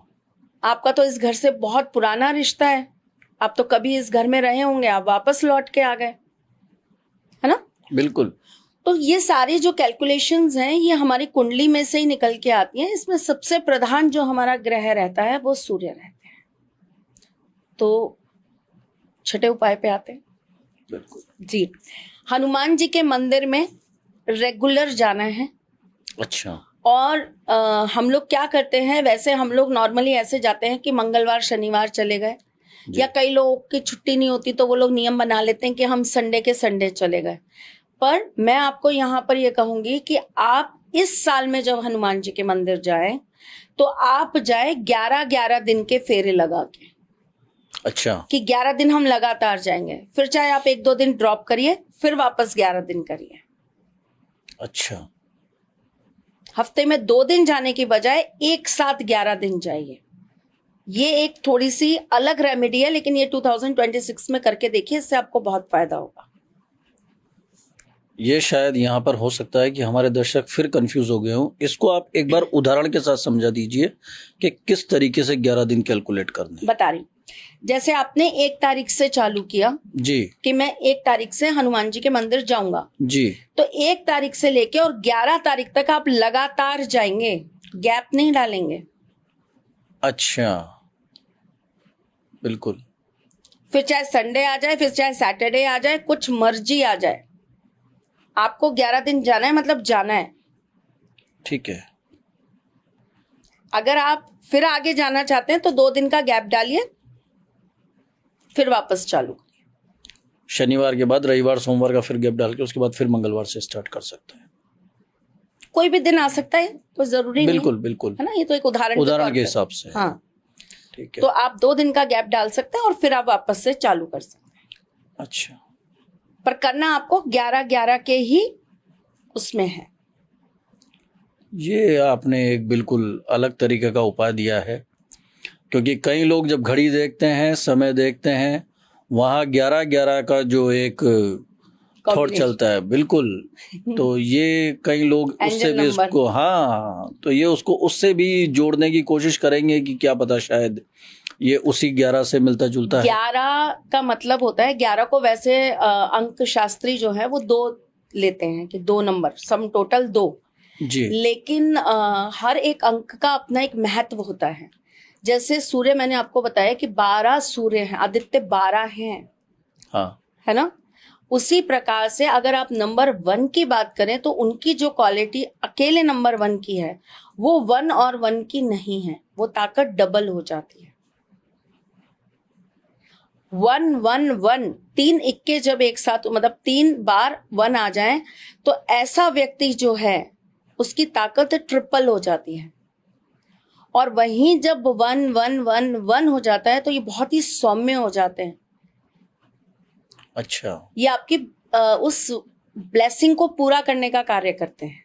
आपका तो इस घर से बहुत पुराना रिश्ता है, आप तो कभी इस घर में रहे होंगे, आप वापस लौट के आ गए, है ना। बिल्कुल। तो ये सारी जो कैलकुलेशंस हैं ये हमारी कुंडली में से ही निकल के आती हैं। इसमें सबसे प्रधान जो हमारा ग्रह रहता है वो सूर्य रहते हैं। तो छठे उपाय पे आते हैं। बिल्कुल जी। हनुमान जी के मंदिर में रेगुलर जाना है। अच्छा। और हम लोग क्या करते हैं, वैसे हम लोग नॉर्मली ऐसे जाते हैं कि मंगलवार शनिवार चले गए, या कई लोगों की छुट्टी नहीं होती तो वो लोग नियम बना लेते हैं कि हम संडे के संडे चले गए। पर मैं आपको यहाँ पर ये कहूंगी कि आप इस साल में जब हनुमान जी के मंदिर जाएं तो आप जाए 11-11 दिन के फेरे लगा के। अच्छा। कि 11 दिन हम लगातार जाएंगे, फिर चाहे आप 1-2 दिन ड्रॉप करिए, फिर वापस 11 दिन करिए। अच्छा। हफ्ते में 2 दिन जाने की बजाय एक साथ 11 दिन जाइए। ये एक थोड़ी सी अलग रेमेडी है, लेकिन ये 2026 में करके देखिए, इससे आपको बहुत फायदा होगा। ये शायद यहाँ पर हो सकता है कि हमारे दर्शक फिर कंफ्यूज हो गए हों। इसको आप एक बार उदाहरण के साथ समझा दीजिए कि किस तरीके से 11 दिन कैलकुलेट करने। बता रही, जैसे आपने 1 तारीख से चालू किया जी कि मैं 1 तारीख से हनुमान जी के मंदिर जाऊंगा जी, तो 1 तारीख से लेके और 11 तारीख तक आप लगातार जाएंगे, गैप नहीं डालेंगे। अच्छा, बिल्कुल। फिर चाहे संडे आ जाए, फिर चाहे सैटरडे आ जाए, कुछ मर्जी आ जाए, आपको 11 दिन जाना है, मतलब जाना है। ठीक है। अगर आप फिर आगे जाना चाहते हैं तो 2 दिन का गैप डालिए, फिर वापस चालू करिए। शनिवार के बाद रविवार सोमवार का फिर गैप डाल के उसके बाद फिर मंगलवार से स्टार्ट कर सकते हैं। कोई भी दिन आ सकता है, कोई जरूरी बिल्कुल नहीं, बिल्कुल है ना। ये तो एक उदाहरण के हिसाब से। हाँ, ठीक है। तो आप 2 दिन का गैप डाल सकते हैं और फिर आप वापस से चालू कर सकते हैं। अच्छा, पर करना आपको 11-11 के ही उसमें है। ये आपने एक बिल्कुल अलग तरीके का उपाय दिया है, क्योंकि कई लोग जब घड़ी देखते हैं, समय देखते हैं, वहाँ 11-11 का जो एक थॉट चलता है, बिल्कुल। तो ये कई लोग उससे भी उसको, हाँ, तो ये उसको उससे भी जोड़ने की कोशिश करेंगे कि क्या पता शायद ये उसी 11 से मिलता जुलता है। 11 का मतलब होता है, 11 को वैसे अंक शास्त्री जो है वो 2 लेते हैं कि 2 नंबर, सम टोटल 2 जी। लेकिन हर एक अंक का अपना एक महत्व होता है। जैसे सूर्य, मैंने आपको बताया कि 12 सूर्य हैं, आदित्य 12 हैं, हाँ, है ना। उसी प्रकार से अगर आप नंबर 1 की बात करें तो उनकी जो क्वालिटी अकेले नंबर 1 की है वो 1 और 1 की नहीं है, वो ताकत डबल हो जाती है। 111 3 इक्के जब एक साथ मतलब 3 बार 1 आ जाए तो ऐसा व्यक्ति जो है उसकी ताकत ट्रिपल हो जाती है। और वहीं जब 1111 हो जाता है तो ये बहुत ही सौम्य हो जाते हैं। अच्छा, ये आपकी उस ब्लेसिंग को पूरा करने का कार्य करते हैं।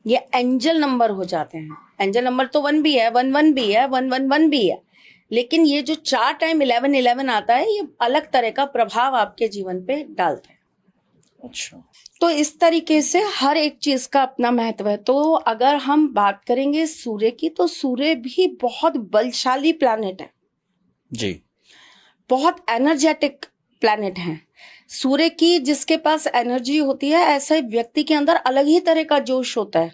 ये एंजल नंबर हो जाते हैं। एंजल नंबर तो 1 भी है, 11 भी है, 111 भी है, लेकिन ये जो 4 टाइम 1111 आता है ये अलग तरह का प्रभाव आपके जीवन पे डालता है। अच्छा, तो इस तरीके से हर एक चीज का अपना महत्व है। तो अगर हम बात करेंगे सूर्य की, तो सूर्य भी बहुत बलशाली प्लैनेट है, जी, बहुत एनर्जेटिक प्लैनेट है। सूर्य की जिसके पास एनर्जी होती है, ऐसे व्यक्ति के अंदर अलग ही तरह का जोश होता है।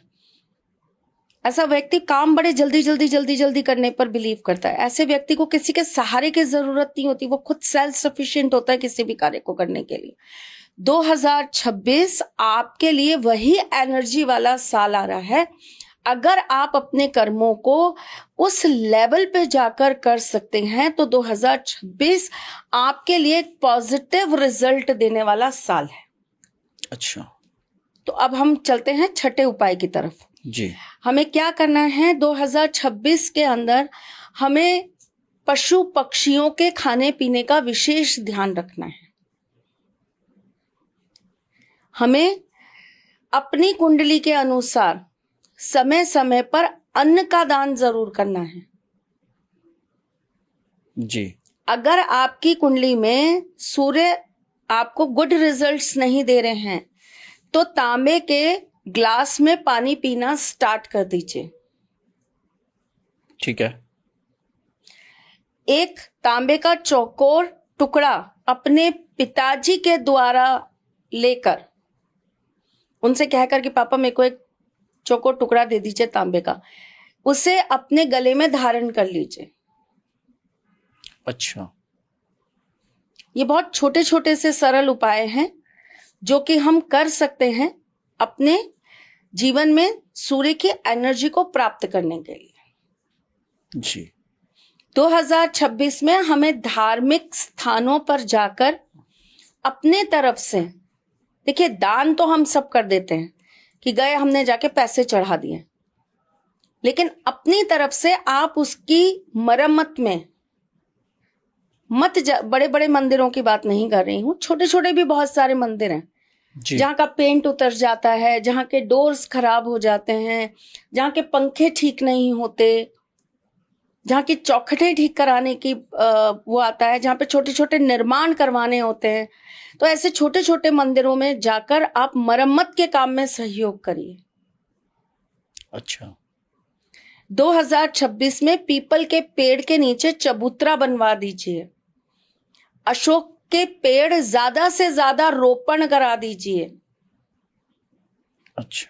ऐसा व्यक्ति काम बड़े जल्दी करने पर बिलीव करता है। ऐसे व्यक्ति को किसी के सहारे की जरूरत नहीं होती, वो खुद सेल्फ सफिशिएंट होता है किसी भी कार्य को करने के लिए। 2026 आपके लिए वही एनर्जी वाला साल आ रहा है। अगर आप अपने कर्मों को उस लेवल पे जाकर कर सकते हैं तो 2026 आपके लिए एक पॉजिटिव रिजल्ट देने वाला साल है। अच्छा, तो अब हम चलते हैं छठे उपाय की तरफ। जी, हमें क्या करना है 2026 के अंदर? हमें पशु पक्षियों के खाने पीने का विशेष ध्यान रखना है। हमें अपनी कुंडली के अनुसार समय समय पर अन्न का दान जरूर करना है। जी, अगर आपकी कुंडली में सूर्य आपको गुड रिजल्ट्स नहीं दे रहे हैं तो तांबे के ग्लास में पानी पीना स्टार्ट कर दीजिए। ठीक है, एक तांबे का चौकोर टुकड़ा अपने पिताजी के द्वारा लेकर उनसे कहकर कि पापा मेरे को एक चौकोर टुकड़ा दे दीजिए तांबे का, उसे अपने गले में धारण कर लीजिए। अच्छा, ये बहुत छोटे छोटे से सरल उपाय हैं जो कि हम कर सकते हैं अपने जीवन में सूर्य की एनर्जी को प्राप्त करने के लिए। जी, 2026 में हमें धार्मिक स्थानों पर जाकर अपने तरफ से, देखिए दान तो हम सब कर देते हैं कि गए हमने जाके पैसे चढ़ा दिए, लेकिन अपनी तरफ से आप उसकी मरम्मत में बड़े बड़े मंदिरों की बात नहीं कर रही हूं, छोटे छोटे भी बहुत सारे मंदिर हैं जी, जहाँ का पेंट उतर जाता है, जहाँ के डोर्स खराब हो जाते हैं, जहाँ के पंखे ठीक नहीं होते, जहाँ की चौखटें ठीक कराने की वो आता है, जहाँ पे छोटे छोटे निर्माण करवाने होते हैं। तो ऐसे छोटे छोटे मंदिरों में जाकर आप मरम्मत के काम में सहयोग करिए। अच्छा, 2026 में पीपल के पेड़ के नीचे चबूतरा बनवा दीजिए। अशोक के पेड़ ज्यादा से ज्यादा रोपण करा दीजिए। अच्छा,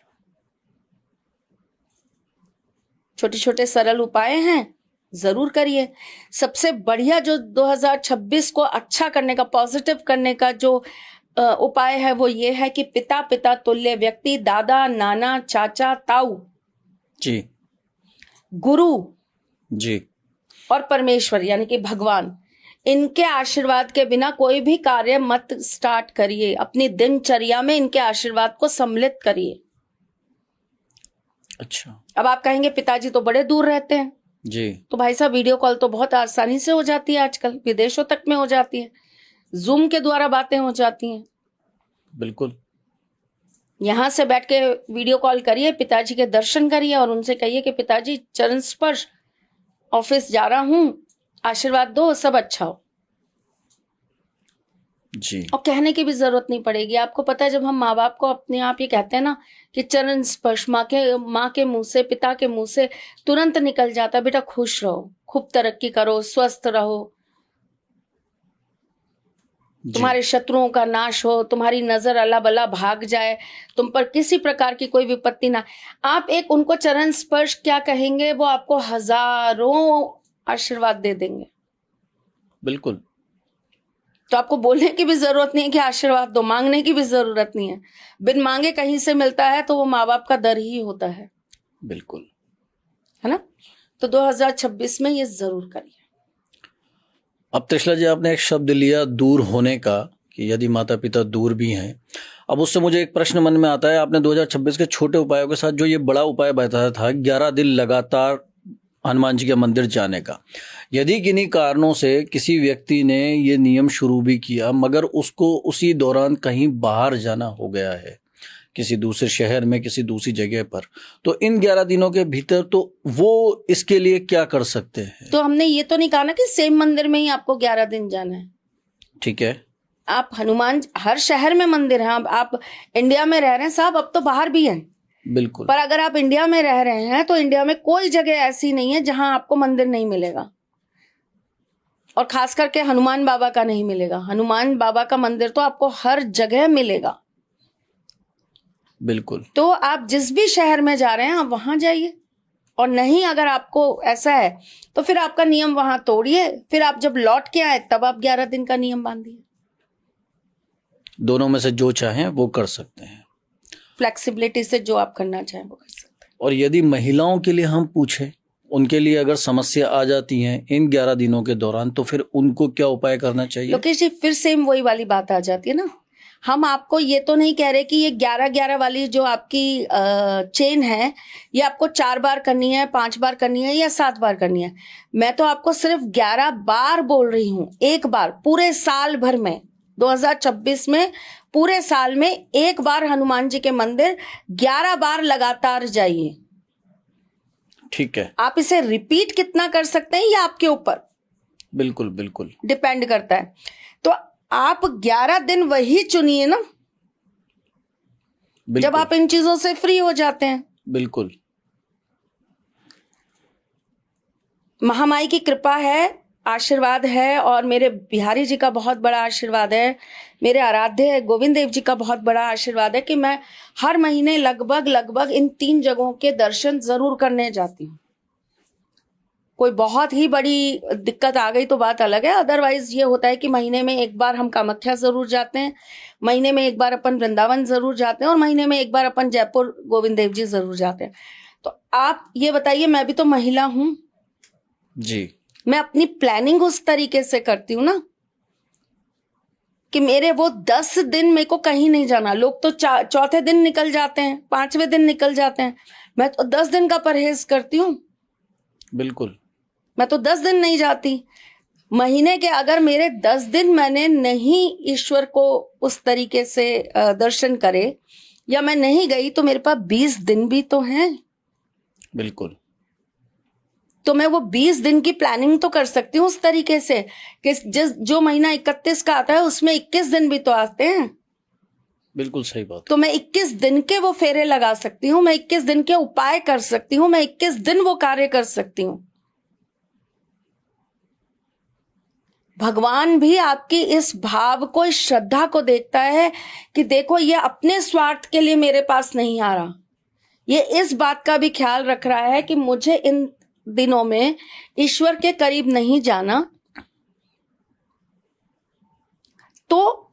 छोटे छोटे सरल उपाय हैं, जरूर करिए। सबसे बढ़िया जो 2026 को अच्छा करने का, पॉजिटिव करने का जो उपाय है वो ये है कि पिता पिता तुल्य व्यक्ति, दादा नाना चाचा ताऊ, जी, गुरु जी, और परमेश्वर यानी कि भगवान, इनके आशीर्वाद के बिना कोई भी कार्य मत स्टार्ट करिए। अपनी दिनचर्या में इनके आशीर्वाद को सम्मिलित करिए। अच्छा, अब आप कहेंगे पिताजी तो बड़े दूर रहते हैं, जी, तो भाई साहब वीडियो कॉल तो बहुत आसानी से हो जाती है, आजकल विदेशों तक में हो जाती है, जूम के द्वारा बातें हो जाती हैं। बिल्कुल, यहां से बैठ के वीडियो कॉल करिए, पिताजी के दर्शन करिए और उनसे कहिए कि पिताजी चरण स्पर्श, ऑफिस जा रहा हूं, आशीर्वाद दो, सब अच्छा हो। जी, और कहने की भी जरूरत नहीं पड़ेगी। आपको पता है जब हम माँ बाप को अपने आप ये कहते हैं ना कि चरण स्पर्श, माँ के मुंह से, पिता के मुंह से तुरंत निकल जाता है, बेटा खुश रहो, खूब तरक्की करो, स्वस्थ रहो, तुम्हारे शत्रुओं का नाश हो, तुम्हारी नजर अल्लाह बल्ला भाग जाए, तुम पर किसी प्रकार की कोई विपत्ति ना। आप एक उनको चरण स्पर्श क्या कहेंगे, वो आपको हजारों आशीर्वाद दे देंगे। बिल्कुल, तो आपको बोलने की भी जरूरत नहीं है कि आशीर्वाद दो, मांगने की भी जरूरत नहीं है। बिन मांगे कहीं से मिलता है तो वो माँ बाप का दर ही होता है बिल्कुल। ना। तो 2026 में ये जरूर करिए। अब त्रिशला जी, आपने एक शब्द लिया दूर होने का, कि यदि माता पिता दूर भी हैं। अब उससे मुझे एक प्रश्न मन में आता है, आपने 2026 के छोटे उपायों के साथ जो ये बड़ा उपाय बताया था 11 दिन लगातार हनुमान जी के मंदिर जाने का, यदि किन्हीं कारणों से किसी व्यक्ति ने ये नियम शुरू भी किया मगर उसको उसी दौरान कहीं बाहर जाना हो गया है, किसी दूसरे शहर में, किसी दूसरी जगह पर, तो इन 11 दिनों के भीतर तो वो इसके लिए क्या कर सकते हैं? तो हमने ये तो नहीं कहा ना कि सेम मंदिर में ही आपको 11 दिन जाना है। ठीक है, आप हनुमान, हर शहर में मंदिर है। आप इंडिया में रह रहे हैं साहब, अब तो बाहर भी हैं, बिल्कुल। पर अगर आप इंडिया में रह रहे हैं तो इंडिया में कोई जगह ऐसी नहीं है जहां आपको मंदिर नहीं मिलेगा, और खास करके हनुमान बाबा का नहीं मिलेगा। हनुमान बाबा का मंदिर तो आपको हर जगह मिलेगा। बिल्कुल। तो आप जिस भी शहर में जा रहे हैं आप वहां जाइए, और नहीं अगर आपको ऐसा है तो फिर आपका नियम वहां तोड़िए, फिर आप जब लौट के आए तब आप 11 दिन का नियम बांधिए। दोनों में से जो चाहें वो कर सकते हैं, फ्लेक्सिबिलिटी से जो आप करना चाहें वो कर सकते हैं। और यदि महिलाओं के लिए हम पूछें, उनके लिए अगर समस्या आ जाती है इन 11 दिनों के दौरान, तो फिर उनको क्या उपाय करना चाहिए? लोकेश जी, फिर सेम वही वाली बात आ जाती है ना। हम आपको ये तो नहीं कह रहे कि ये 11-11 वाली जो आपकी चेन है ये आपको 4 बार करनी है, 5 बार करनी है या 7 बार करनी है। मैं तो आपको सिर्फ 11 बार बोल रही हूँ, एक बार पूरे साल भर में। 2026 में पूरे साल में एक बार हनुमान जी के मंदिर 11 बार लगातार जाइए। ठीक है। आप इसे रिपीट कितना कर सकते हैं ये आपके ऊपर बिल्कुल बिल्कुल डिपेंड करता है। तो आप 11 दिन वही चुनिए ना जब आप इन चीजों से फ्री हो जाते हैं। बिल्कुल। महामाई की कृपा है, आशीर्वाद है, और मेरे बिहारी जी का बहुत बड़ा आशीर्वाद है, मेरे आराध्य गोविंद देव जी का बहुत बड़ा आशीर्वाद है कि मैं हर महीने लगभग इन 3 जगहों के दर्शन जरूर करने जाती हूँ। कोई बहुत ही बड़ी दिक्कत आ गई तो बात अलग है, अदरवाइज ये होता है कि महीने में एक बार हम कामाख्या जरूर जाते हैं, महीने में एक बार अपन वृंदावन जरूर जाते हैं, और महीने में एक बार अपन जयपुर गोविंद देव जी जरूर जाते हैं। तो आप ये बताइए, मैं भी तो महिला हूं जी, मैं अपनी प्लानिंग उस तरीके से करती हूँ ना कि मेरे वो 10 दिन मेरे को कहीं नहीं जाना। लोग तो चौथे दिन निकल जाते हैं, 5वें दिन निकल जाते हैं, मैं तो 10 दिन का परहेज करती हूँ। बिल्कुल। मैं तो 10 दिन नहीं जाती। महीने के अगर मेरे 10 दिन मैंने नहीं ईश्वर को उस तरीके से दर्शन करे, या मैं नहीं गई, तो मेरे पास 20 दिन भी तो हैं। बिल्कुल। तो मैं वो 20 दिन की प्लानिंग तो कर सकती हूँ उस तरीके से कि जो महीना 31 का आता है उसमें 21 दिन भी तो आते हैं। बिल्कुल सही बात। तो मैं 21 दिन के वो फेरे लगा सकती हूँ, मैं 21 दिन के उपाय कर सकती हूँ, मैं 21 दिन वो कार्य कर सकती हूँ। भगवान भी आपकी इस भाव को, इस श्रद्धा को देखता है कि देखो ये अपने स्वार्थ के लिए मेरे पास नहीं आ रहा, ये इस बात का भी ख्याल रख रहा है कि मुझे इन दिनों में ईश्वर के करीब नहीं जाना। तो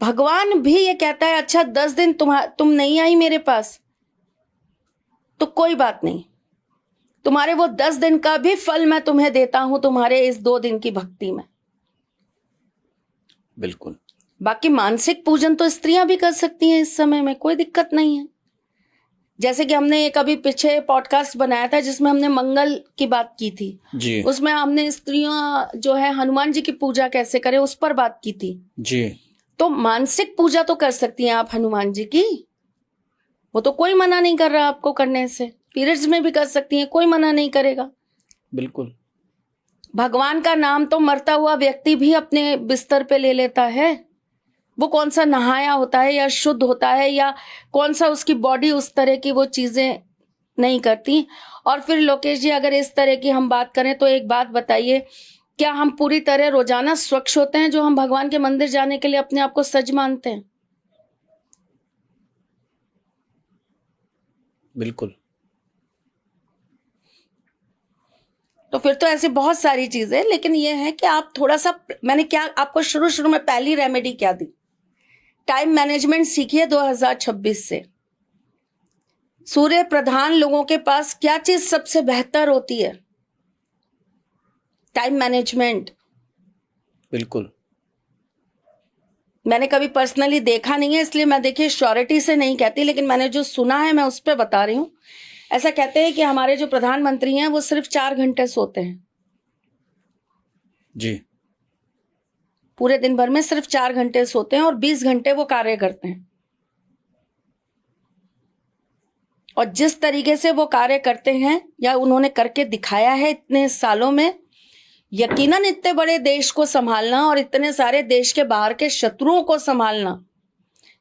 भगवान भी ये कहता है, अच्छा 10 दिन तुम नहीं आई मेरे पास, तो कोई बात नहीं, तुम्हारे वो 10 दिन का भी फल मैं तुम्हें देता हूं तुम्हारे इस 2 दिन की भक्ति में। बिल्कुल। बाकी मानसिक पूजन तो स्त्रियां भी कर सकती हैं इस समय में, कोई दिक्कत नहीं है। जैसे कि हमने एक अभी पीछे पॉडकास्ट बनाया था जिसमें हमने मंगल की बात की थी जी। उसमें हमने स्त्रियां जो है हनुमान जी की पूजा कैसे करें उस पर बात की थी जी। तो मानसिक पूजा तो कर सकती हैं आप हनुमान जी की, वो तो कोई मना नहीं कर रहा आपको करने से। पीरियड्स में भी कर सकती हैं, कोई मना नहीं करेगा। बिल्कुल। भगवान का नाम तो मरता हुआ व्यक्ति भी अपने बिस्तर पे ले लेता है। वो कौन सा नहाया होता है या शुद्ध होता है या कौन सा उसकी बॉडी उस तरह की वो चीजें नहीं करती। और फिर लोकेश जी अगर इस तरह की हम बात करें तो एक बात बताइए, क्या हम पूरी तरह रोजाना स्वच्छ होते हैं जो हम भगवान के मंदिर जाने के लिए अपने आप को सज मानते हैं? बिल्कुल। तो फिर तो ऐसी बहुत सारी चीजें, लेकिन ये है कि आप थोड़ा सा, मैंने क्या आपको शुरू में पहली रेमेडी क्या दी, टाइम मैनेजमेंट सीखिए 2026 से। सूर्य प्रधान लोगों के पास क्या चीज सबसे बेहतर होती है? Time management. बिल्कुल। मैंने कभी पर्सनली देखा नहीं है, इसलिए मैं देखिए श्योरिटी से नहीं कहती, लेकिन मैंने जो सुना है मैं उस पर बता रही हूँ। ऐसा कहते हैं कि हमारे जो प्रधानमंत्री हैं वो सिर्फ 4 घंटे सोते हैं, जी। पूरे दिन भर में सिर्फ 4 घंटे सोते हैं और 20 घंटे वो कार्य करते हैं। और जिस तरीके से वो कार्य करते हैं या उन्होंने करके दिखाया है इतने सालों में, यकीनन इतने बड़े देश को संभालना और इतने सारे देश के बाहर के शत्रुओं को संभालना,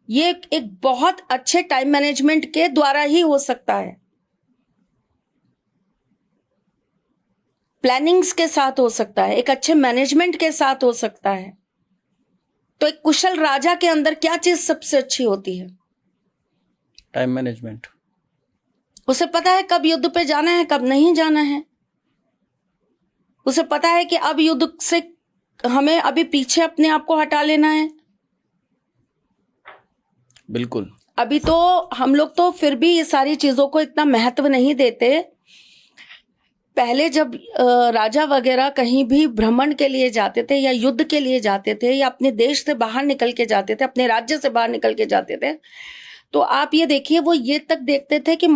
ये एक बहुत अच्छे टाइम मैनेजमेंट के द्वारा ही हो सकता है। प्लानिंग्स के साथ हो सकता है, एक अच्छे मैनेजमेंट के साथ हो सकता है। तो एक कुशल राजा के अंदर क्या चीज सबसे अच्छी होती है? Time management. उसे पता है कब युद्ध पे जाना है, कब नहीं जाना है। उसे पता है कि अब युद्ध से हमें अभी पीछे अपने आप को हटा लेना है। बिल्कुल। अभी तो हम लोग तो फिर भी ये सारी चीजों को इतना महत्व नहीं देते। पहले जब राजा वगैरह कहीं भी भ्रमण के लिए जाते थे या युद्ध के लिए जाते थे या अपने देश से बाहर निकल के जाते थे, अपने राज्य से बाहर निकल के जाते थे, तो आप ये देखिए वो ये तक देखते थे कि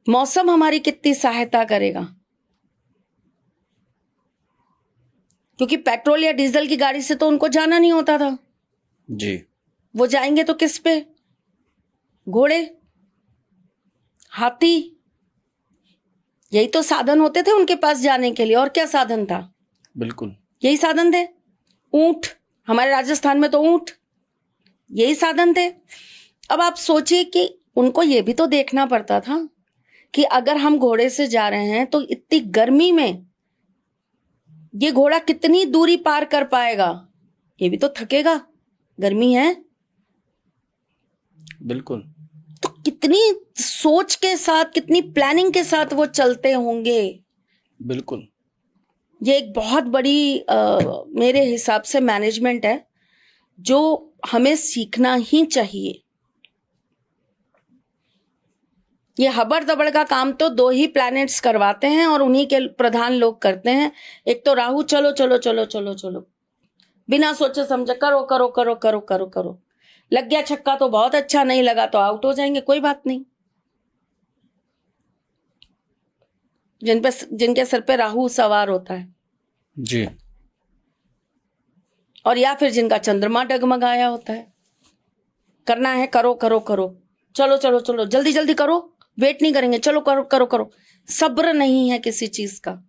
मौसम हमारी कितनी सहायता करेगा। क्योंकि पेट्रोल या डीजल की गाड़ी से तो उनको जाना नहीं होता था जी। वो जाएंगे तो किस पे? घोड़े, हाथी, यही तो साधन होते थे उनके पास जाने के लिए। और क्या साधन था? बिल्कुल यही साधन थे। ऊंट, हमारे राजस्थान में तो ऊंट, यही साधन थे। अब आप सोचिए कि उनको ये भी तो देखना पड़ता था कि अगर हम घोड़े से जा रहे हैं तो इतनी गर्मी में ये घोड़ा कितनी दूरी पार कर पाएगा, ये भी तो थकेगा, गर्मी है। बिल्कुल। तो कितनी सोच के साथ, कितनी प्लानिंग के साथ वो चलते होंगे। बिल्कुल। ये एक बहुत बड़ी मेरे हिसाब से मैनेजमेंट है जो हमें सीखना ही चाहिए। ये हबड़ दबड़ का काम तो 2 ही प्लैनेट्स करवाते हैं और उन्हीं के प्रधान लोग करते हैं। एक तो राहु, चलो चलो चलो चलो चलो, बिना सोचे समझे करो करो करो करो करो करो। लग गया छक्का तो बहुत अच्छा, नहीं लगा तो आउट हो जाएंगे, कोई बात नहीं। जिनके सर पे राहु सवार होता है जी। और या फिर जिनका चंद्रमा डगमगाया होता है, करना है करो करो करो, चलो चलो चलो, जल्दी जल्दी करो, वेट नहीं करेंगे, चलो करो करो करो। सब्र नहीं है किसी चीज का।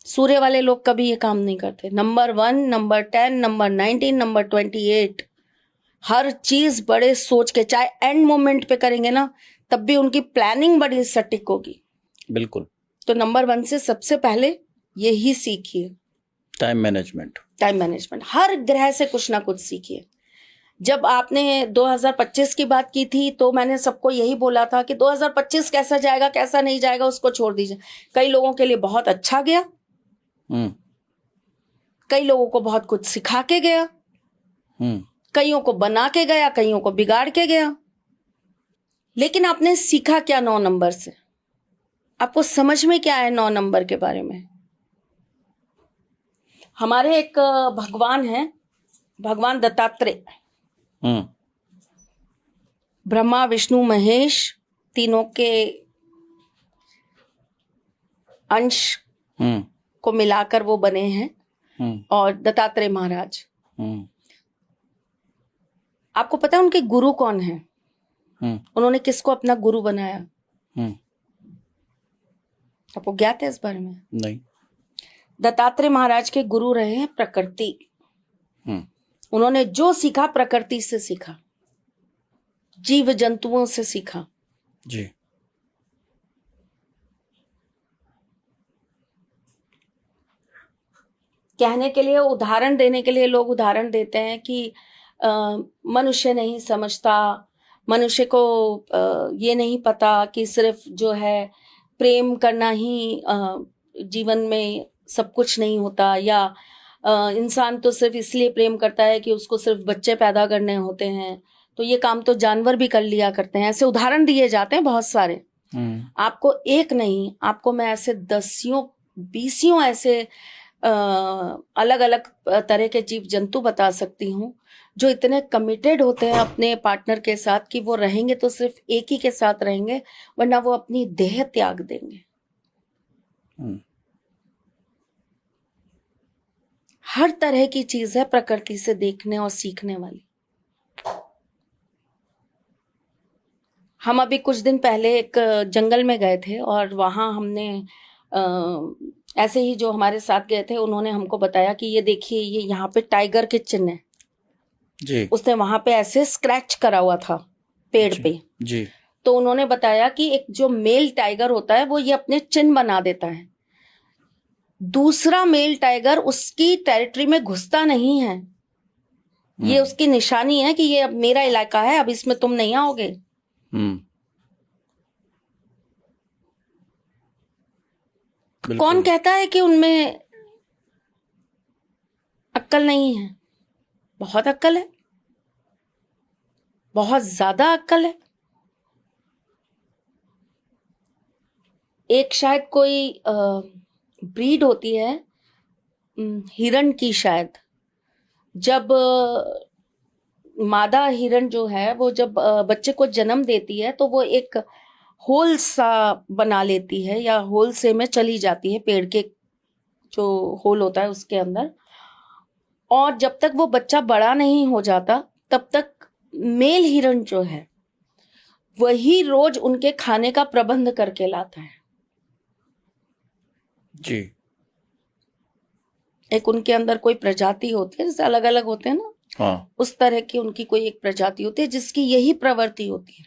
सूर्य वाले लोग कभी ये काम नहीं करते। नंबर 1, नंबर 10, नंबर 19, नंबर 28, हर चीज बड़े सोच के, चाहे एंड मोमेंट पे करेंगे ना तब भी उनकी प्लानिंग बड़ी सटीक होगी। बिल्कुल। तो नंबर 1 से सबसे पहले यही सीखिए, टाइम मैनेजमेंट। Time management. हर ग्रह से कुछ ना कुछ सीखिए। जब आपने 2025 की बात की थी तो मैंने सबको यही बोला था कि 2025 कैसा जाएगा कैसा नहीं जाएगा उसको छोड़ दीजिए। कई लोगों के लिए बहुत अच्छा गया, कई लोगों को बहुत कुछ सिखा के गया, कईयों को बना के गया, कईयों को बिगाड़ के गया। लेकिन आपने सीखा क्या 9 नंबर से? आपको समझ में क्या है 9 नंबर के बारे में? हमारे एक भगवान है, भगवान दत्तात्रेय। ब्रह्मा विष्णु महेश तीनों के अंश को मिलाकर वो बने हैं और दत्तात्रेय महाराज। आपको पता है उनके गुरु कौन है? उन्होंने किसको अपना गुरु बनाया? आपको ज्ञात है इस बारे में? नहीं। दत्तात्रेय महाराज के गुरु रहे हैं प्रकृति। उन्होंने जो सीखा प्रकृति से सीखा, जीव जंतुओं से सीखा। जी। कहने के लिए, उदाहरण देने के लिए लोग उदाहरण देते हैं कि मनुष्य नहीं समझता, मनुष्य को ये नहीं पता कि सिर्फ जो है प्रेम करना ही जीवन में सब कुछ नहीं होता, या इंसान तो सिर्फ इसलिए प्रेम करता है कि उसको सिर्फ बच्चे पैदा करने होते हैं, तो ये काम तो जानवर भी कर लिया करते हैं। ऐसे उदाहरण दिए जाते हैं बहुत सारे। आपको एक नहीं, आपको मैं ऐसे दसियों बीसियों ऐसे अलग अलग तरह के जीव जंतु बता सकती हूँ जो इतने कमिटेड होते हैं अपने पार्टनर के साथ कि वो रहेंगे तो सिर्फ एक ही के साथ रहेंगे, वरना वो अपनी देह त्याग देंगे। हर तरह की चीज है प्रकृति से देखने और सीखने वाली। हम अभी कुछ दिन पहले एक जंगल में गए थे और वहां हमने ऐसे ही जो हमारे साथ गए थे उन्होंने हमको बताया कि ये देखिए, ये यहाँ पे टाइगर के चिन्ह है जी। उसने वहां पे ऐसे स्क्रैच करा हुआ था पेड़ जी, पे जी। तो उन्होंने बताया कि एक जो मेल टाइगर होता है वो ये अपने चिन्ह बना देता है, दूसरा मेल टाइगर उसकी टेरिटरी में घुसता नहीं है। ये उसकी निशानी है कि ये अब मेरा इलाका है, अब इसमें तुम नहीं आओगे। कौन कहता है कि उनमें अक्ल नहीं है? बहुत अक्ल है, बहुत ज्यादा अक्ल है। एक शायद कोई ब्रीड होती है हिरण की, शायद जब मादा हिरण जो है वो जब बच्चे को जन्म देती है तो वो एक होल सा बना लेती है या होल से में चली जाती है, पेड़ के जो होल होता है उसके अंदर, और जब तक वो बच्चा बड़ा नहीं हो जाता तब तक मेल हिरण जो है वही रोज उनके खाने का प्रबंध करके लाता है जी। एक उनके अंदर कोई प्रजाति होती है, जैसे अलग अलग होते हैं ना, हाँ। उस तरह की उनकी कोई एक प्रजाति होती है जिसकी यही प्रवृत्ति होती है।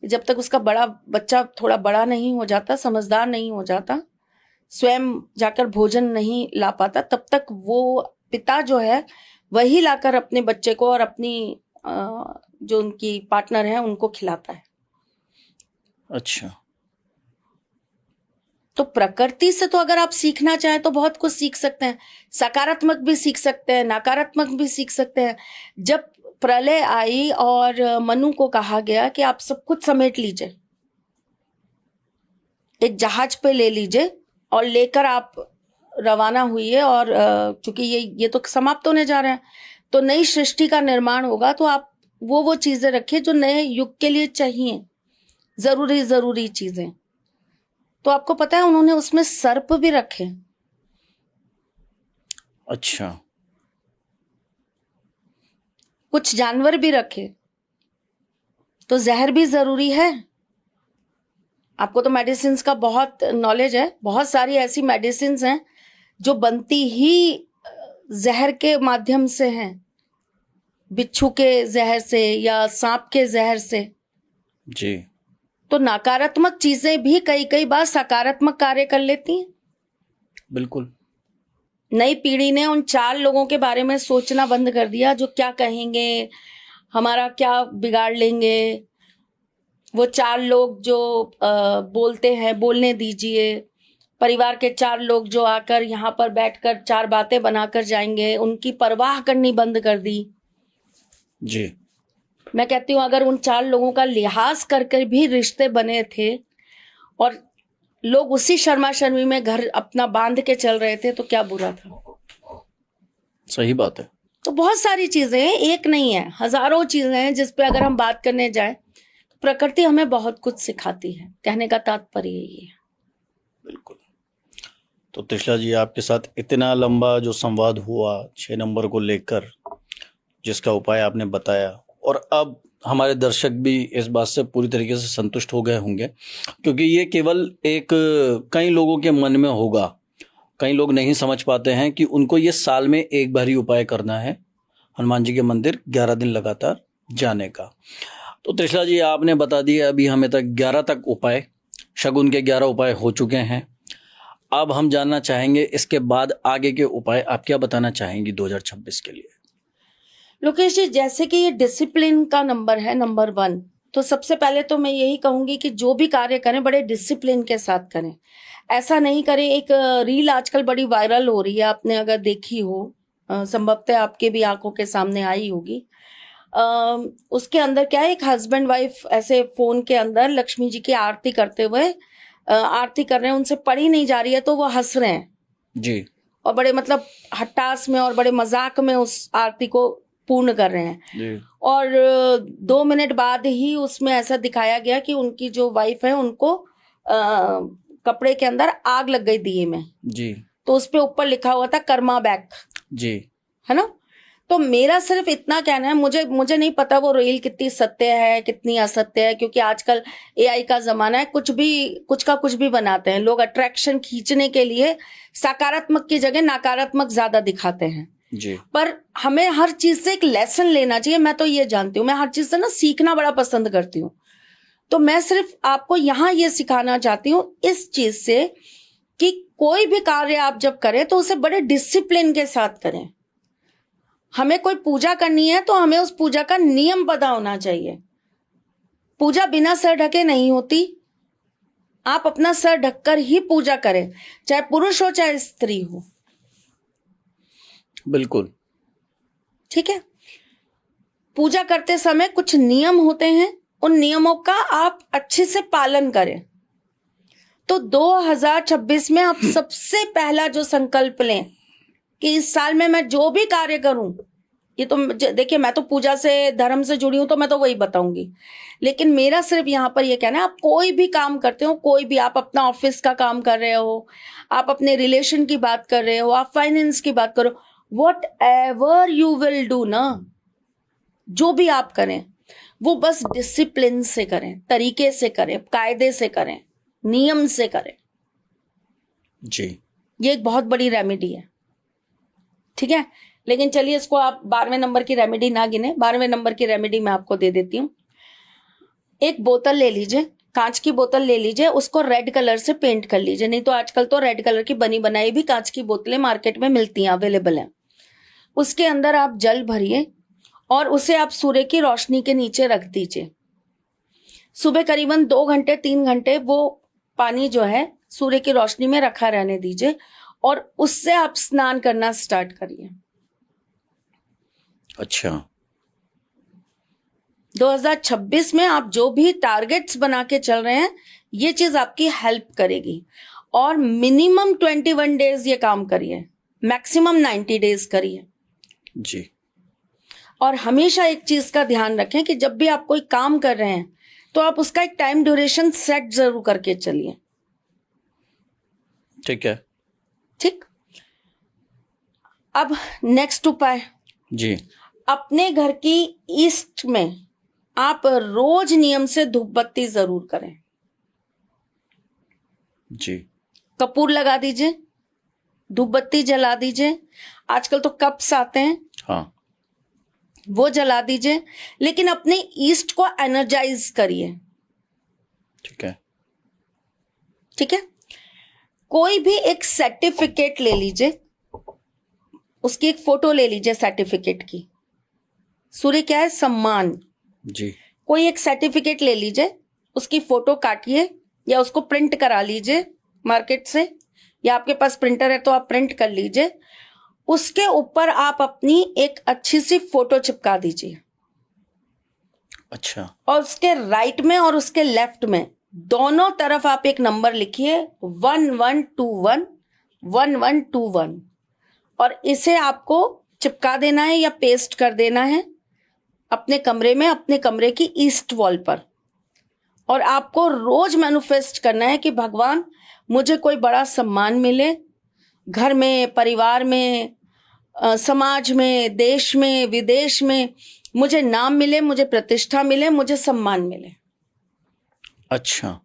जब तक उसका बच्चा थोड़ा बड़ा नहीं हो जाता, समझदार नहीं हो जाता, स्वयं जाकर भोजन नहीं ला पाता, तब तक वो पिता जो है वही लाकर अपने बच्चे को और अपनी जो उनकी पार्टनर है उनको खिलाता है। अच्छा। तो प्रकृति से तो अगर आप सीखना चाहें तो बहुत कुछ सीख सकते हैं, सकारात्मक भी सीख सकते हैं, नकारात्मक भी सीख सकते हैं। जब प्रलय आई और मनु को कहा गया कि आप सब कुछ समेट लीजिए, एक जहाज पे ले लीजिए और लेकर आप रवाना हुई, और चूंकि ये तो समाप्त होने जा रहे हैं तो नई सृष्टि का निर्माण होगा, तो आप वो चीजें रखिए जो नए युग के लिए चाहिए, जरूरी चीजें। तो आपको पता है उन्होंने उसमें सर्प भी रखे। अच्छा। कुछ जानवर भी रखे। तो जहर भी जरूरी है। आपको तो मेडिसिन का बहुत नॉलेज है, बहुत सारी ऐसी मेडिसिन हैं जो बनती ही जहर के माध्यम से हैं, बिच्छू के जहर से या सांप के जहर से। जी। तो नकारात्मक चीजें भी कई बार सकारात्मक कार्य कर लेती हैं। बिल्कुल। नई पीढ़ी ने उन 4 लोगों के बारे में सोचना बंद कर दिया जो क्या कहेंगे, हमारा क्या बिगाड़ लेंगे। वो 4 लोग जो बोलते हैं बोलने दीजिए, परिवार के 4 लोग जो आकर यहाँ पर बैठकर 4 बातें बनाकर जाएंगे, उनकी परवाह करनी बंद कर दी। जी। मैं कहती हूँ अगर उन 4 लोगों का लिहाज करके भी रिश्ते बने थे और लोग उसी शर्मा शर्मी में घर अपना बांध के चल रहे थे तो क्या बुरा था। सही बात है। तो बहुत सारी चीजें हैं, एक नहीं है, हजारों चीजें हैं जिस पे अगर हम बात करने जाएं तो प्रकृति हमें बहुत कुछ सिखाती है। कहने का तात्पर्य यही है। बिल्कुल। तो त्रिशला जी, आपके साथ इतना लंबा जो संवाद हुआ 6 नंबर को लेकर, जिसका उपाय आपने बताया, और अब हमारे दर्शक भी इस बात से पूरी तरीके से संतुष्ट हो गए होंगे, क्योंकि ये केवल एक कई लोगों के मन में होगा। कई लोग नहीं समझ पाते हैं कि उनको ये साल में एक बार ही उपाय करना है, हनुमान जी के मंदिर 11 दिन लगातार जाने का। तो त्रिशला जी, आपने बता दिया अभी हमें तक 11 तक उपाय, शगुन के 11 उपाय हो चुके हैं। अब हम जानना चाहेंगे इसके बाद आगे के उपाय आप क्या बताना चाहेंगी 2026 के लिए? लोकेश जी, जैसे कि ये डिसिप्लिन का नंबर है, नंबर 1, तो सबसे पहले तो मैं यही कहूंगी कि जो भी कार्य करें बड़े डिसिप्लिन के साथ करें। ऐसा नहीं करें। एक रील आजकल बड़ी वायरल हो रही है, आपने अगर देखी हो, संभवतः आपके भी आंखों के सामने आई होगी। उसके अंदर क्या है, एक हस्बैंड वाइफ ऐसे फोन के अंदर लक्ष्मी जी की आरती करते हुए आरती कर रहे हैं, उनसे पढ़ी नहीं जा रही है तो वो हंस रहे हैं जी और बड़े मतलब हट्टास में और बड़े मजाक में उस आरती को पूर्ण कर रहे हैं। जी और 2 मिनट बाद ही उसमें ऐसा दिखाया गया कि उनकी जो वाइफ है उनको कपड़े के अंदर आग लग गई दिए में, जी तो उस पे ऊपर लिखा हुआ था कर्मा बैक, जी है ना। तो मेरा सिर्फ इतना कहना है, मुझे नहीं पता वो रील कितनी सत्य है कितनी असत्य है, क्योंकि आजकल एआई का जमाना है, कुछ का कुछ भी बनाते हैं लोग, अट्रैक्शन खींचने के लिए सकारात्मक की जगह नकारात्मक ज्यादा दिखाते हैं। जी पर हमें हर चीज से एक लेसन लेना चाहिए। मैं तो ये जानती हूँ, मैं हर चीज से ना सीखना बड़ा पसंद करती हूँ। तो मैं सिर्फ आपको यहाँ ये सिखाना चाहती हूँ इस चीज से कि कोई भी कार्य आप जब करें तो उसे बड़े डिसिप्लिन के साथ करें। हमें कोई पूजा करनी है तो हमें उस पूजा का नियम पता होना चाहिए। पूजा बिना सर ढके नहीं होती। आप अपना सर ढककर ही पूजा करें, चाहे पुरुष हो चाहे स्त्री हो। बिल्कुल ठीक है। पूजा करते समय कुछ नियम होते हैं, उन नियमों का आप अच्छे से पालन करें। तो 2026 में आप सबसे पहला जो संकल्प लें कि इस साल में मैं जो भी कार्य करूं, ये तो देखिए मैं तो पूजा से धर्म से जुड़ी हूं तो मैं तो वही बताऊंगी, लेकिन मेरा सिर्फ यहाँ पर ये कहना है, आप कोई भी काम करते हो, कोई भी, आप अपना ऑफिस का काम कर रहे हो, आप अपने रिलेशन की बात कर रहे हो, आप फाइनेंस की बात करो, what ever you will do ना, जो भी आप करें वो बस डिसिप्लिन से करें, तरीके से करें, कायदे से करें, नियम से करें। जी ये एक बहुत बड़ी रेमेडी है। ठीक है, लेकिन चलिए इसको आप 12वें नंबर की रेमेडी ना गिने, 12वें नंबर की रेमेडी मैं आपको दे देती हूँ। एक बोतल ले लीजिए, कांच की बोतल ले लीजिए, उसको रेड कलर से पेंट कर लीजिए, नहीं तो आजकल तो रेड कलर की बनी बनाई भी कांच की बोतलें मार्केट में मिलती हैं, अवेलेबल हैं। उसके अंदर आप जल भरिए और उसे आप सूर्य की रोशनी के नीचे रख दीजिए। सुबह करीबन 2 घंटे 3 घंटे वो पानी जो है सूर्य की रोशनी में रखा रहने दीजिए और उससे आप स्नान करना स्टार्ट करिए। अच्छा, 2026 में आप जो भी टारगेट्स बना के चल रहे हैं, ये चीज आपकी हेल्प करेगी। और मिनिमम 21 डेज ये काम करिए, मैक्सिमम 90 डेज करिए। जी और हमेशा एक चीज का ध्यान रखें कि जब भी आप कोई काम कर रहे हैं तो आप उसका एक टाइम ड्यूरेशन सेट जरूर करके चलिए। ठीक है। ठीक। अब नेक्स्ट उपाय, जी अपने घर की ईस्ट में आप रोज नियम से धूप बत्ती जरूर करें। जी कपूर लगा दीजिए, धूप बत्ती जला दीजिए। आजकल तो कप्स आते हैं, हाँ वो जला दीजिए, लेकिन अपने ईस्ट को एनर्जाइज करिए। ठीक है। ठीक है। कोई भी एक सर्टिफिकेट ले लीजिए, उसकी एक फोटो ले लीजिए सर्टिफिकेट की। सूर्य क्या है? सम्मान। जी कोई एक सर्टिफिकेट ले लीजिए, उसकी फोटो काटिए या उसको प्रिंट करा लीजिए मार्केट से, या आपके पास प्रिंटर है तो आप प्रिंट कर लीजिए। उसके ऊपर आप अपनी एक अच्छी सी फोटो चिपका दीजिए। अच्छा। और उसके राइट में और उसके लेफ्ट में दोनों तरफ आप एक नंबर लिखिए 1121 1121, और इसे आपको चिपका देना है या पेस्ट कर देना है अपने कमरे में, अपने कमरे की ईस्ट वॉल पर। और आपको रोज मैनिफेस्ट करना है कि भगवान मुझे कोई बड़ा सम्मान मिले, घर में, परिवार में, समाज में, देश में, विदेश में मुझे नाम मिले, मुझे प्रतिष्ठा मिले, मुझे सम्मान मिले। अच्छा,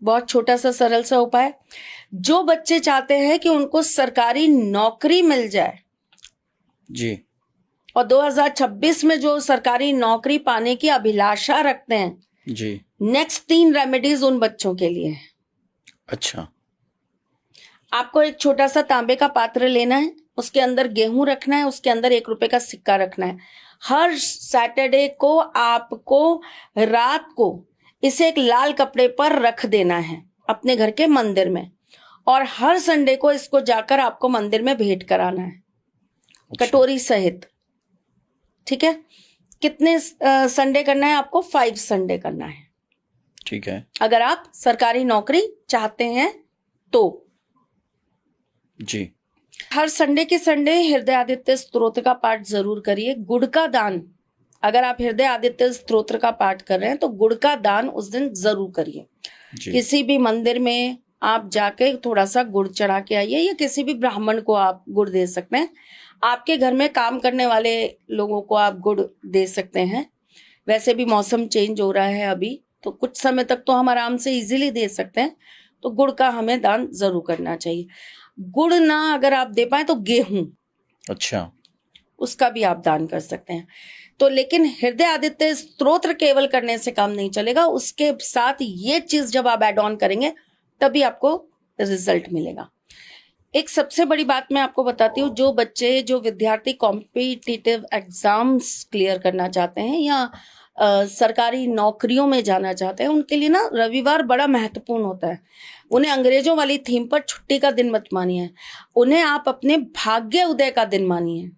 बहुत छोटा सा सरल सा उपाय। जो बच्चे चाहते हैं कि उनको सरकारी नौकरी मिल जाए, जी और 2026 में जो सरकारी नौकरी पाने की अभिलाषा रखते हैं, जी नेक्स्ट 3 रेमेडीज उन बच्चों के लिए है। अच्छा। आपको एक छोटा सा तांबे का पात्र लेना है, उसके अंदर गेहूं रखना है, उसके अंदर 1 रुपए का सिक्का रखना है। हर सैटरडे को आपको रात को इसे एक लाल कपड़े पर रख देना है अपने घर के मंदिर में, और हर संडे को इसको जाकर आपको मंदिर में भेंट कराना है, अच्छा। कटोरी सहित। ठीक है। कितने संडे करना है आपको? 5 संडे करना है। ठीक है अगर आप सरकारी नौकरी चाहते हैं तो जी। हर संडे के संडे हृदय आदित्य स्तोत्र का पाठ जरूर करिए। गुड़ का दान, अगर आप हृदय आदित्य स्तोत्र का पाठ कर रहे हैं तो गुड़ का दान उस दिन जरूर करिए। जी किसी भी मंदिर में आप जाके थोड़ा सा गुड़ चढ़ा के आइए, या किसी भी ब्राह्मण को आप गुड़ दे सकते हैं। आपके घर में काम करने वाले लोगों को आप गुड़ दे सकते हैं। वैसे भी मौसम चेंज हो रहा है अभी, तो कुछ समय तक तो हम आराम से इजीली दे सकते हैं, तो गुड़ का हमें दान जरूर करना चाहिए। गुड़ ना अगर आप दे पाए तो गेहूं, अच्छा उसका भी आप दान कर सकते हैं। तो लेकिन हृदय आदित्य स्तोत्र केवल करने से काम नहीं चलेगा, उसके साथ ये चीज जब आप ऐड ऑन करेंगे तभी आपको रिजल्ट मिलेगा। एक सबसे बड़ी बात मैं आपको बताती हूँ, जो विद्यार्थी कॉम्पिटिटिव एग्जाम्स क्लियर करना चाहते हैं या सरकारी नौकरियों में जाना चाहते हैं, उनके लिए ना रविवार बड़ा महत्वपूर्ण होता है। उन्हें अंग्रेजों वाली थीम पर छुट्टी का दिन मत मानिए, उन्हें आप अपने भाग्य उदय का दिन मानिए।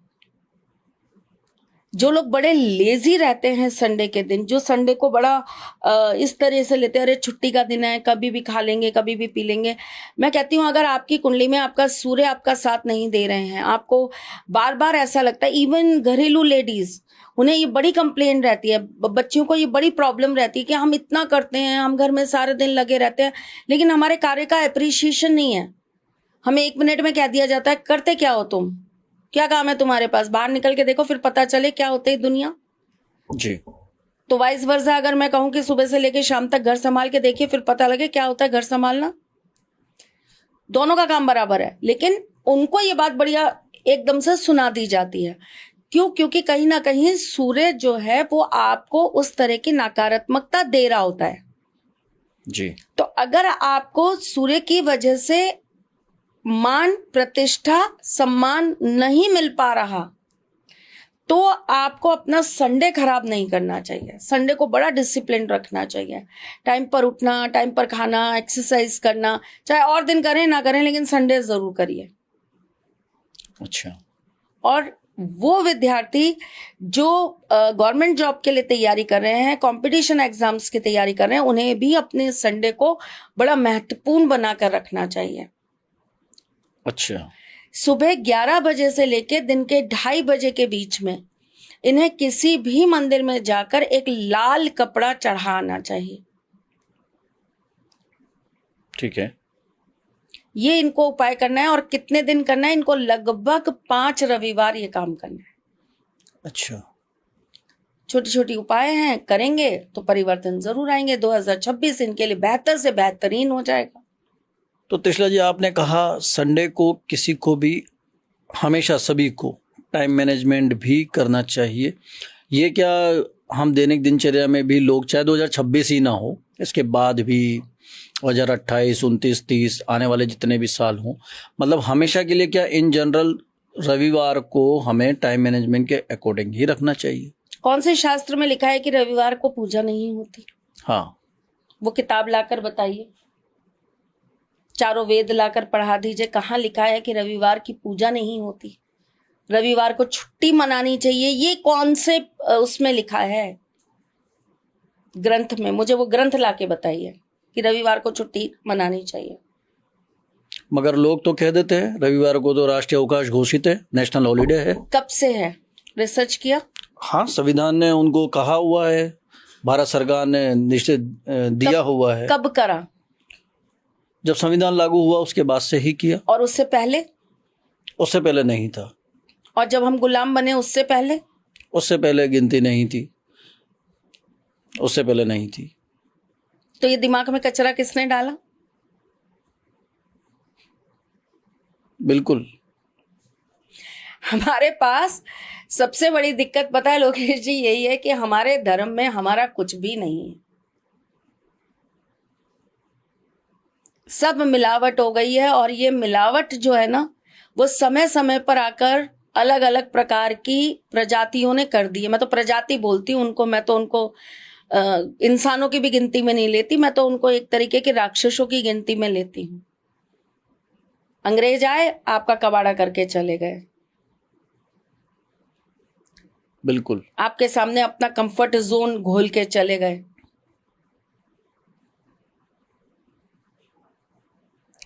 जो लोग बड़े लेजी रहते हैं संडे के दिन, जो संडे को बड़ा इस तरह से लेते हैं, अरे छुट्टी का दिन है, कभी भी खा लेंगे, कभी भी पी लेंगे। मैं कहती हूँ अगर आपकी कुंडली में आपका सूर्य आपका साथ नहीं दे रहे हैं, आपको बार बार ऐसा लगता है, इवन घरेलू लेडीज, उन्हें ये बड़ी कंप्लेन रहती है, बच्चियों को ये बड़ी प्रॉब्लम रहती है कि हम इतना करते हैं, हम घर में सारे दिन लगे रहते हैं, लेकिन हमारे कार्य का अप्रिशिएशन नहीं है। हमें 1 मिनट में कह दिया जाता है, करते क्या हो तुम, क्या काम है तुम्हारे पास, बाहर निकल के देखो फिर पता चले क्या होती है दुनिया। जी तो वाइस वर्सा अगर मैं कहूं कि सुबह से लेकर शाम तक घर संभाल के देखिए, फिर पता लगे क्या होता है घर संभालना। दोनों का काम बराबर है, लेकिन उनको ये बात बढ़िया एकदम से सुना दी जाती है। क्यों? क्योंकि कहीं ना कहीं सूर्य जो है वो आपको उस तरह की नकारात्मकता दे रहा होता है। जी तो अगर आपको सूर्य की वजह से मान, प्रतिष्ठा, सम्मान नहीं मिल पा रहा, तो आपको अपना संडे खराब नहीं करना चाहिए। संडे को बड़ा डिसिप्लिन रखना चाहिए। टाइम पर उठना, टाइम पर खाना, एक्सरसाइज करना, चाहे और दिन करें ना करें, लेकिन संडे जरूर करिए। अच्छा और वो विद्यार्थी जो गवर्नमेंट जॉब के लिए तैयारी कर रहे हैं, कंपटीशन एग्जाम्स की तैयारी कर रहे हैं, उन्हें भी अपने संडे को बड़ा महत्वपूर्ण बनाकर रखना चाहिए। अच्छा सुबह 11 बजे से लेकर दिन के 2:30 बजे के बीच में इन्हें किसी भी मंदिर में जाकर एक लाल कपड़ा चढ़ाना चाहिए। ठीक है ये इनको उपाय करना है। और कितने दिन करना है इनको? लगभग 5 रविवार ये काम करना है। अच्छा छोटी छोटी उपाय हैं, करेंगे तो परिवर्तन जरूर आएंगे। 2026 इनके लिए बेहतर से बेहतरीन हो जाएगा। तो त्रिशला जी, आपने कहा संडे को किसी को भी, हमेशा सभी को टाइम मैनेजमेंट भी करना चाहिए। ये क्या हम दैनिक दिनचर्या में भी लोग, चाहे 2026 ही ना हो, इसके बाद भी 2028, 29, 30 आने वाले जितने भी साल हों, मतलब हमेशा के लिए क्या इन जनरल रविवार को हमें टाइम मैनेजमेंट के अकॉर्डिंग ही रखना चाहिए? कौन से शास्त्र में लिखा है कि रविवार को पूजा नहीं होती? हाँ, वो किताब लाकर बताइए, चारों वेद लाकर पढ़ा दीजिए, कहाँ लिखा है कि रविवार की पूजा नहीं होती, रविवार को छुट्टी मनानी चाहिए? ये कौन से उसमें लिखा है ग्रंथ में? मुझे वो ग्रंथ लाके बताइए कि रविवार को छुट्टी मनानी चाहिए। मगर लोग तो कह देते हैं रविवार को तो राष्ट्रीय अवकाश घोषित है, नेशनल हॉलीडे है। कब से है? रिसर्च किया? हाँ, संविधान ने उनको कहा हुआ है, भारत सरकार ने निश्चित दिया हुआ है। कब करा? जब संविधान लागू हुआ उसके बाद से ही किया। और उससे पहले? उससे पहले नहीं था। और जब हम गुलाम बने उससे पहले? उससे पहले गिनती नहीं थी, उससे पहले नहीं थी। तो ये दिमाग में कचरा किसने डाला? बिल्कुल। हमारे पास सबसे बड़ी दिक्कत पता है लोकेश जी, यही है कि हमारे धर्म में हमारा कुछ भी नहीं है। सब मिलावट हो गई है। और ये मिलावट जो है ना, वो समय समय पर आकर अलग अलग प्रकार की प्रजातियों ने कर दी है। मैं तो प्रजाति बोलती हूँ उनको, मैं तो उनको इंसानों की भी गिनती में नहीं लेती, मैं तो उनको एक तरीके के राक्षसों की गिनती में लेती हूँ। अंग्रेज आए, आपका कबाड़ा करके चले गए। बिल्कुल आपके सामने अपना कंफर्ट जोन घोल के चले गए।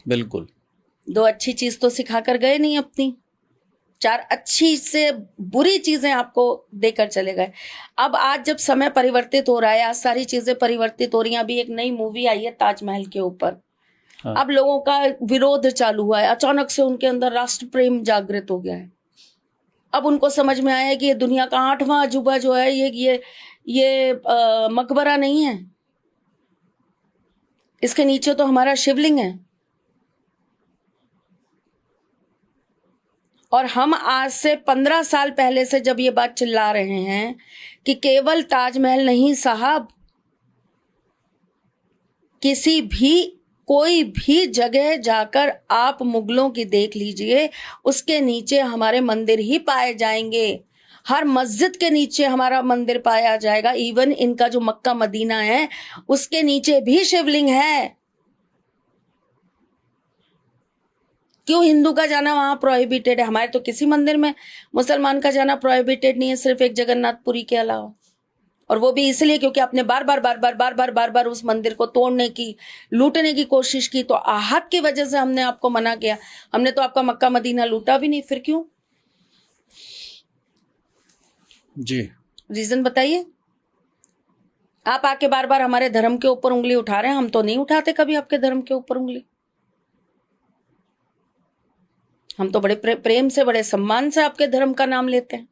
बिल्कुल। दो अच्छी चीज तो सिखा कर गए नहीं अपनी, चार अच्छी से बुरी चीजें आपको देकर चले गए। अब आज जब समय परिवर्तित हो रहा है, आज सारी चीजें परिवर्तित हो रही हैं। अभी एक नई मूवी आई है ताजमहल के ऊपर। हाँ। अब लोगों का विरोध चालू हुआ है, अचानक से उनके अंदर राष्ट्र प्रेम जागृत हो गया है। अब उनको समझ में आया है कि ये दुनिया का 8वां अजूबा जो है ये मकबरा नहीं है, इसके नीचे तो हमारा शिवलिंग है। और हम आज से 15 साल पहले से जब ये बात चिल्ला रहे हैं कि केवल ताजमहल नहीं साहब, किसी भी कोई भी जगह जाकर आप मुगलों की देख लीजिए, उसके नीचे हमारे मंदिर ही पाए जाएंगे। हर मस्जिद के नीचे हमारा मंदिर पाया जाएगा। इवन इनका जो मक्का मदीना है उसके नीचे भी शिवलिंग है। क्यों हिंदू का जाना वहां प्रोहिबिटेड है? हमारे तो किसी मंदिर में मुसलमान का जाना प्रोहिबिटेड नहीं है, सिर्फ एक जगन्नाथपुरी के अलावा। और वो भी इसलिए क्योंकि आपने बार बार उस मंदिर को तोड़ने की, लूटने की कोशिश की, तो आहत की वजह से हमने आपको मना किया। हमने तो आपका मक्का मदीना लूटा भी नहीं, फिर क्यों? जी, रीजन बताइए। आप आके बार बार हमारे धर्म के ऊपर उंगली उठा रहे हैं, हम तो नहीं उठाते कभी आपके धर्म के ऊपर उंगली। हम तो बड़े प्रेम से, बड़े सम्मान से आपके धर्म का नाम लेते हैं।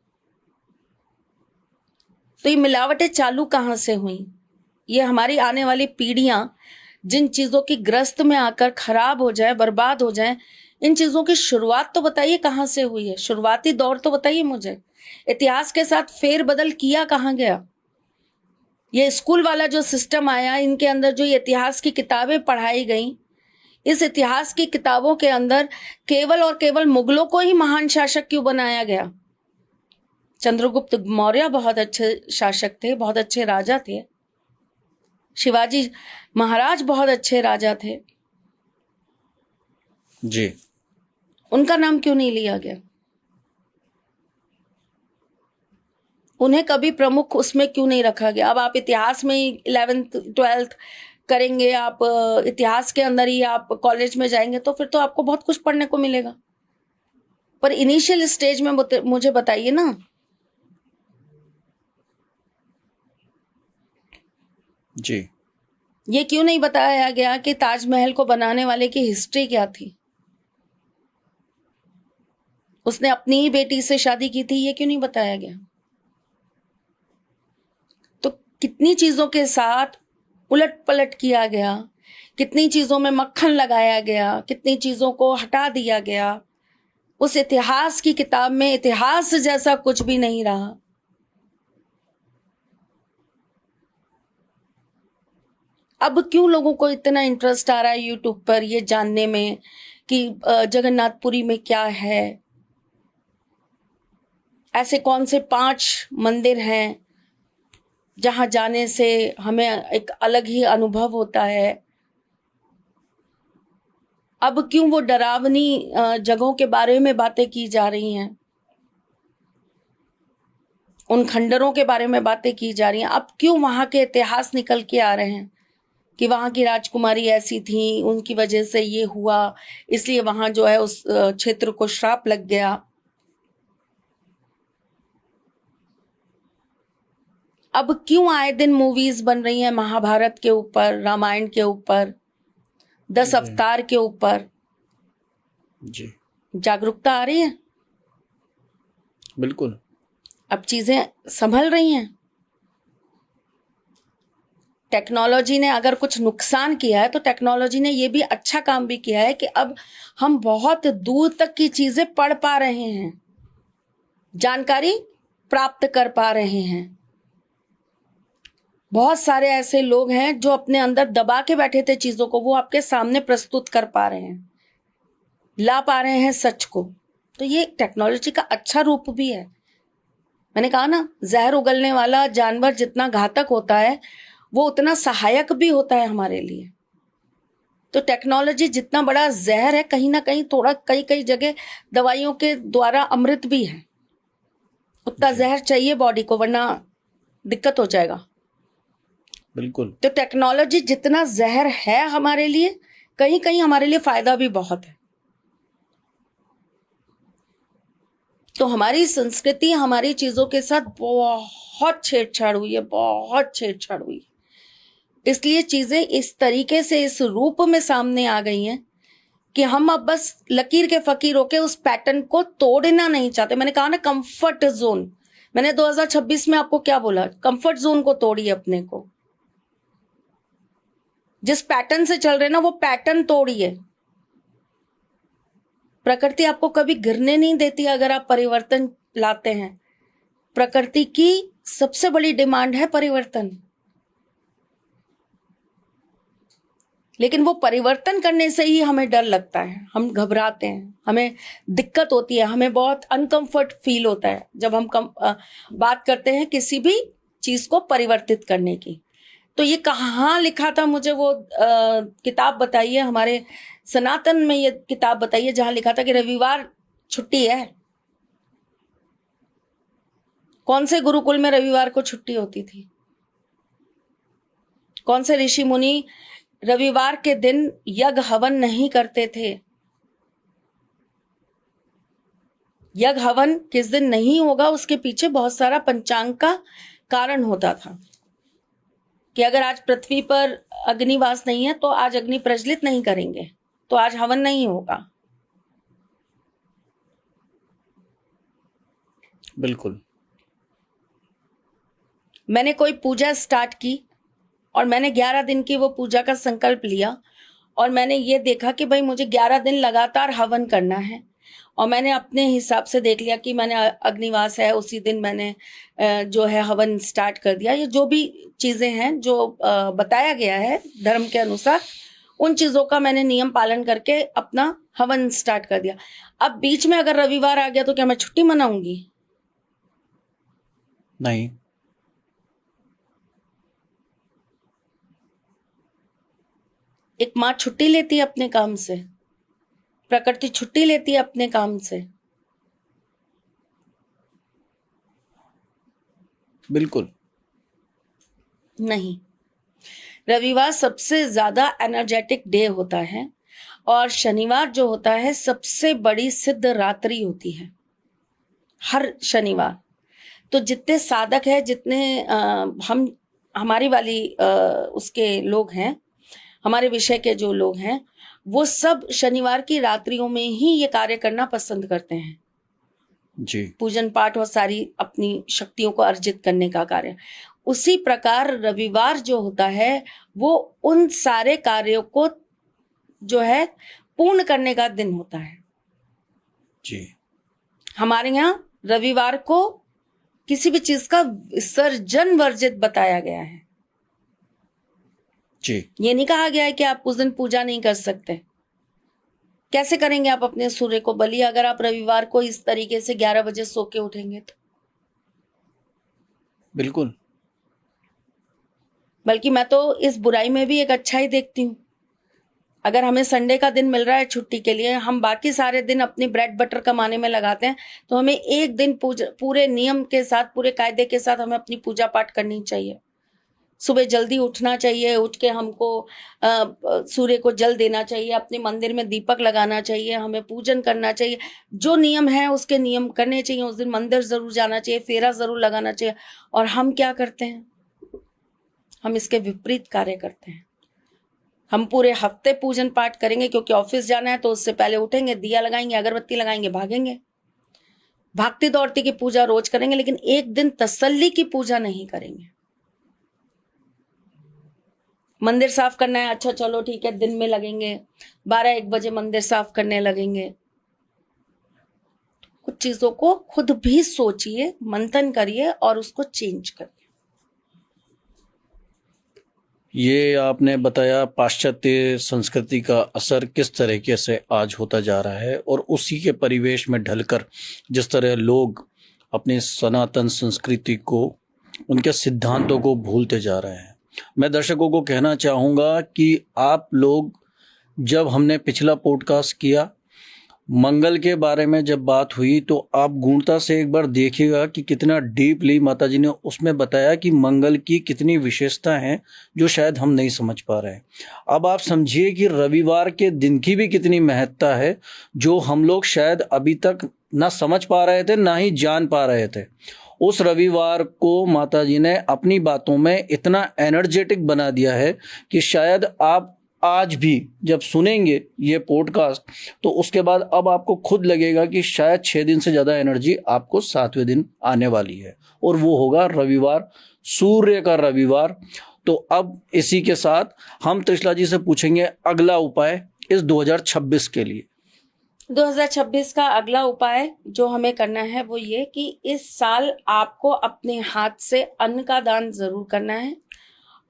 तो ये मिलावटें चालू कहां से हुई? ये हमारी आने वाली पीढ़ियां जिन चीजों की ग्रस्त में आकर खराब हो जाए, बर्बाद हो जाए, इन चीजों की शुरुआत तो बताइए कहां से हुई है? शुरुआती दौर तो बताइए मुझे। इतिहास के साथ फेरबदल किया कहां गया? ये स्कूल वाला जो सिस्टम आया, इनके अंदर जो ये इतिहास की किताबें पढ़ाई गई, इस इतिहास की किताबों के अंदर केवल और केवल मुगलों को ही महान शासक क्यों बनाया गया? चंद्रगुप्त मौर्य बहुत अच्छे शासक थे, बहुत अच्छे राजा थे। शिवाजी महाराज बहुत अच्छे राजा थे, जी। उनका नाम क्यों नहीं लिया गया? उन्हें कभी प्रमुख उसमें क्यों नहीं रखा गया? अब आप इतिहास में 11th 12th करेंगे, आप इतिहास के अंदर ही आप कॉलेज में जाएंगे, तो फिर तो आपको बहुत कुछ पढ़ने को मिलेगा। पर इनिशियल स्टेज में मुझे बताइए ना। जी। ये क्यों नहीं बताया गया कि ताजमहल को बनाने वाले की हिस्ट्री क्या थी? उसने अपनी ही बेटी से शादी की थी, ये क्यों नहीं बताया गया? तो कितनी चीजों के साथ उलट पलट किया गया, कितनी चीजों में मक्खन लगाया गया, कितनी चीजों को हटा दिया गया। उस इतिहास की किताब में इतिहास जैसा कुछ भी नहीं रहा। अब क्यों लोगों को इतना इंटरेस्ट आ रहा है यूट्यूब पर ये जानने में कि जगन्नाथपुरी में क्या है, ऐसे कौन से 5 मंदिर हैं जहां जाने से हमें एक अलग ही अनुभव होता है। अब क्यों वो डरावनी जगहों के बारे में बातें की जा रही हैं, उन खंडरों के बारे में बातें की जा रही हैं। अब क्यों वहां के इतिहास निकल के आ रहे हैं कि वहां की राजकुमारी ऐसी थी, उनकी वजह से ये हुआ, इसलिए वहां जो है उस क्षेत्र को श्राप लग गया। अब क्यों आए दिन मूवीज बन रही हैं महाभारत के ऊपर, रामायण के ऊपर, 10 अवतार के ऊपर? जी, जागरूकता आ रही है, बिल्कुल। अब चीजें संभल रही हैं। टेक्नोलॉजी ने अगर कुछ नुकसान किया है तो टेक्नोलॉजी ने ये भी अच्छा काम भी किया है कि अब हम बहुत दूर तक की चीजें पढ़ पा रहे हैं, जानकारी प्राप्त कर पा रहे हैं। बहुत सारे ऐसे लोग हैं जो अपने अंदर दबा के बैठे थे चीजों को, वो आपके सामने प्रस्तुत कर पा रहे हैं, ला पा रहे हैं सच को। तो ये टेक्नोलॉजी का अच्छा रूप भी है। मैंने कहा ना, जहर उगलने वाला जानवर जितना घातक होता है वो उतना सहायक भी होता है हमारे लिए। तो टेक्नोलॉजी जितना बड़ा जहर है, कहीं ना कहीं थोड़ा कई जगह दवाइयों के द्वारा अमृत भी है। उतना जहर चाहिए बॉडी को, वरना दिक्कत हो जाएगा। बिल्कुल। तो टेक्नोलॉजी जितना जहर है हमारे लिए, कहीं कहीं हमारे लिए फायदा भी बहुत है। तो हमारी संस्कृति हमारी चीजों के साथ बहुत छेड़छाड़ हुई है, बहुत छेड़छाड़ हुई है। इसलिए चीजें इस तरीके से इस रूप में सामने आ गई हैं कि हम अब बस लकीर के फकीर होके उस पैटर्न को तोड़ना नहीं चाहते। मैंने कहा ना कंफर्ट जोन, मैंने 2026 में आपको क्या बोला, कंफर्ट जोन को तोड़िए अपने को। जिस पैटर्न से चल रहे ना वो पैटर्न तोड़िए। प्रकृति आपको कभी गिरने नहीं देती अगर आप परिवर्तन लाते हैं। प्रकृति की सबसे बड़ी डिमांड है परिवर्तन, लेकिन वो परिवर्तन करने से ही हमें डर लगता है, हम घबराते हैं, हमें दिक्कत होती है, हमें बहुत अनकंफर्ट फील होता है जब हम बात करते हैं किसी भी चीज को परिवर्तित करने की। तो ये कहाँ लिखा था, मुझे वो किताब बताइए, हमारे सनातन में ये किताब बताइए जहां लिखा था कि रविवार छुट्टी है। कौन से गुरुकुल में रविवार को छुट्टी होती थी? कौन से ऋषि मुनि रविवार के दिन यज्ञ हवन नहीं करते थे? यज्ञ हवन किस दिन नहीं होगा उसके पीछे बहुत सारा पंचांग का कारण होता था कि अगर आज पृथ्वी पर अग्निवास नहीं है तो आज अग्नि प्रज्वलित नहीं करेंगे, तो आज हवन नहीं होगा। बिल्कुल। मैंने कोई पूजा स्टार्ट की और मैंने 11 दिन की वो पूजा का संकल्प लिया और मैंने ये देखा कि भाई मुझे 11 दिन लगातार हवन करना है, और मैंने अपने हिसाब से देख लिया कि मैंने अग्निवास है उसी दिन मैंने जो है हवन स्टार्ट कर दिया। ये जो भी चीजें हैं जो बताया गया है धर्म के अनुसार, उन चीजों का मैंने नियम पालन करके अपना हवन स्टार्ट कर दिया। अब बीच में अगर रविवार आ गया तो क्या मैं छुट्टी मनाऊंगी? नहीं। एक माँ छुट्टी लेती है अपने काम से, प्रकृति छुट्टी लेती है अपने काम से। बिल्कुल नहीं, रविवार सबसे ज्यादा एनर्जेटिक डे होता है और शनिवार जो होता है सबसे बड़ी सिद्ध रात्रि होती है हर शनिवार। तो जितने साधक है, जितने हम हमारी वाली उसके लोग हैं, हमारे विषय के जो लोग हैं, वो सब शनिवार की रात्रियों में ही ये कार्य करना पसंद करते हैं जी। पूजन पाठ और सारी अपनी शक्तियों को अर्जित करने का कार्य। उसी प्रकार रविवार जो होता है वो उन सारे कार्यों को जो है पूर्ण करने का दिन होता है जी। हमारे यहाँ रविवार को किसी भी चीज का विसर्जन वर्जित बताया गया है जी। ये नहीं कहा गया है कि आप उस दिन पूजा नहीं कर सकते। कैसे करेंगे आप अपने सूर्य को बलि अगर आप रविवार को इस तरीके से 11 बजे सो के उठेंगे तो? बिल्कुल। बल्कि मैं तो इस बुराई में भी एक अच्छा ही देखती हूँ। अगर हमें संडे का दिन मिल रहा है छुट्टी के लिए, हम बाकी सारे दिन अपनी ब्रेड बटर कमाने में लगाते हैं, तो हमें एक दिन पूरे नियम के साथ, पूरे कायदे के साथ हमें अपनी पूजा पाठ करनी चाहिए। सुबह जल्दी उठना चाहिए, उठ के हमको सूर्य को जल देना चाहिए, अपने मंदिर में दीपक लगाना चाहिए, हमें पूजन करना चाहिए, जो नियम है उसके नियम करने चाहिए। उस दिन मंदिर जरूर जाना चाहिए, फेरा जरूर लगाना चाहिए। और हम क्या करते हैं? हम इसके विपरीत कार्य करते हैं। हम पूरे हफ्ते पूजन पाठ करेंगे क्योंकि ऑफिस जाना है, तो उससे पहले उठेंगे, दिया लगाएंगे, अगरबत्ती लगाएंगे, भागेंगे, भागती दौड़ती की पूजा रोज करेंगे, लेकिन एक दिन तसल्ली की पूजा नहीं करेंगे। मंदिर साफ करना है, अच्छा चलो ठीक है, दिन में लगेंगे, 12-1 बजे मंदिर साफ करने लगेंगे। कुछ चीजों को खुद भी सोचिए, मंथन करिए और उसको चेंज करिए। ये आपने बताया पाश्चात्य संस्कृति का असर किस तरीके से आज होता जा रहा है, और उसी के परिवेश में ढलकर जिस तरह लोग अपनी सनातन संस्कृति को, उनके सिद्धांतों को भूलते जा रहे हैं। मैं दर्शकों को कहना चाहूँगा कि आप लोग, जब हमने पिछला पॉडकास्ट किया मंगल के बारे में जब बात हुई तो आप गूढ़ता से एक बार देखिएगा कि कितना डीपली माता जी ने उसमें बताया कि मंगल की कितनी विशेषता है जो शायद हम नहीं समझ पा रहे हैं। अब आप समझिए कि रविवार के दिन की भी कितनी महत्ता है जो हम लोग शायद अभी तक ना समझ पा रहे थे ना ही जान पा रहे थे। उस रविवार को माता जी ने अपनी बातों में इतना एनर्जेटिक बना दिया है कि शायद आप आज भी जब सुनेंगे ये पॉडकास्ट तो उसके बाद अब आपको खुद लगेगा कि शायद 6 दिन से ज़्यादा एनर्जी आपको 7वें दिन आने वाली है और वो होगा रविवार, सूर्य का रविवार। तो अब इसी के साथ हम त्रिशला जी से पूछेंगे अगला उपाय इस 2026 के लिए। 2026 का अगला उपाय जो हमें करना है वो ये कि इस साल आपको अपने हाथ से अन्न का दान जरूर करना है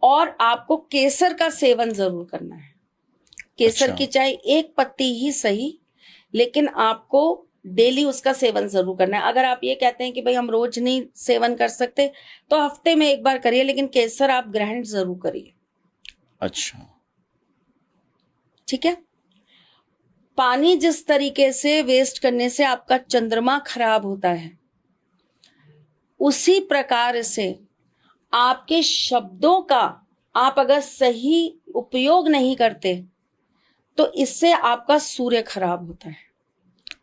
और आपको केसर का सेवन जरूर करना है। केसर की चाहे एक पत्ती ही सही, लेकिन आपको डेली उसका सेवन जरूर करना है। अगर आप ये कहते हैं कि भाई हम रोज नहीं सेवन कर सकते तो हफ्ते में एक बार करिए, लेकिन केसर आप ग्रहण जरूर करिए। अच्छा, ठीक है। पानी जिस तरीके से वेस्ट करने से आपका चंद्रमा खराब होता है, उसी प्रकार से आपके शब्दों का आप अगर सही उपयोग नहीं करते तो इससे आपका सूर्य खराब होता है।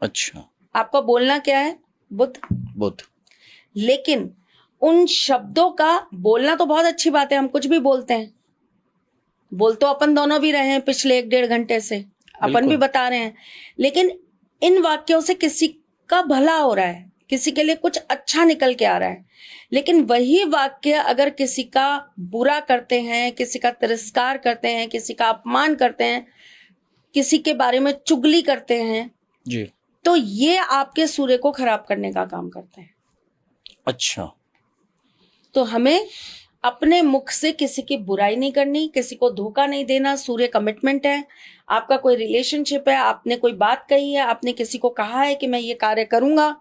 अच्छा, आपका बोलना क्या है? बुध। लेकिन उन शब्दों का बोलना तो बहुत अच्छी बात है, हम कुछ भी बोलते हैं, बोल तो अपन दोनों भी रहे हैं पिछले 1-1.5 घंटे से, अपन भी बता रहे हैं, लेकिन इन वाक्यों से किसी का भला हो रहा है, किसी के लिए कुछ अच्छा निकल के आ रहा है। लेकिन वही वाक्य अगर किसी का बुरा करते हैं, किसी का तिरस्कार करते हैं, किसी का अपमान करते हैं, किसी के बारे में चुगली करते हैं जी, तो ये आपके सूर्य को खराब करने का काम करते हैं। अच्छा, तो हमें अपने मुख से किसी की बुराई नहीं करनी, किसी को धोखा नहीं देना। सूर्य कमिटमेंट है। आपका कोई रिलेशनशिप है, आपने कोई बात कही है, आपने किसी को कहा है कि मैं ये कार्य करूंगा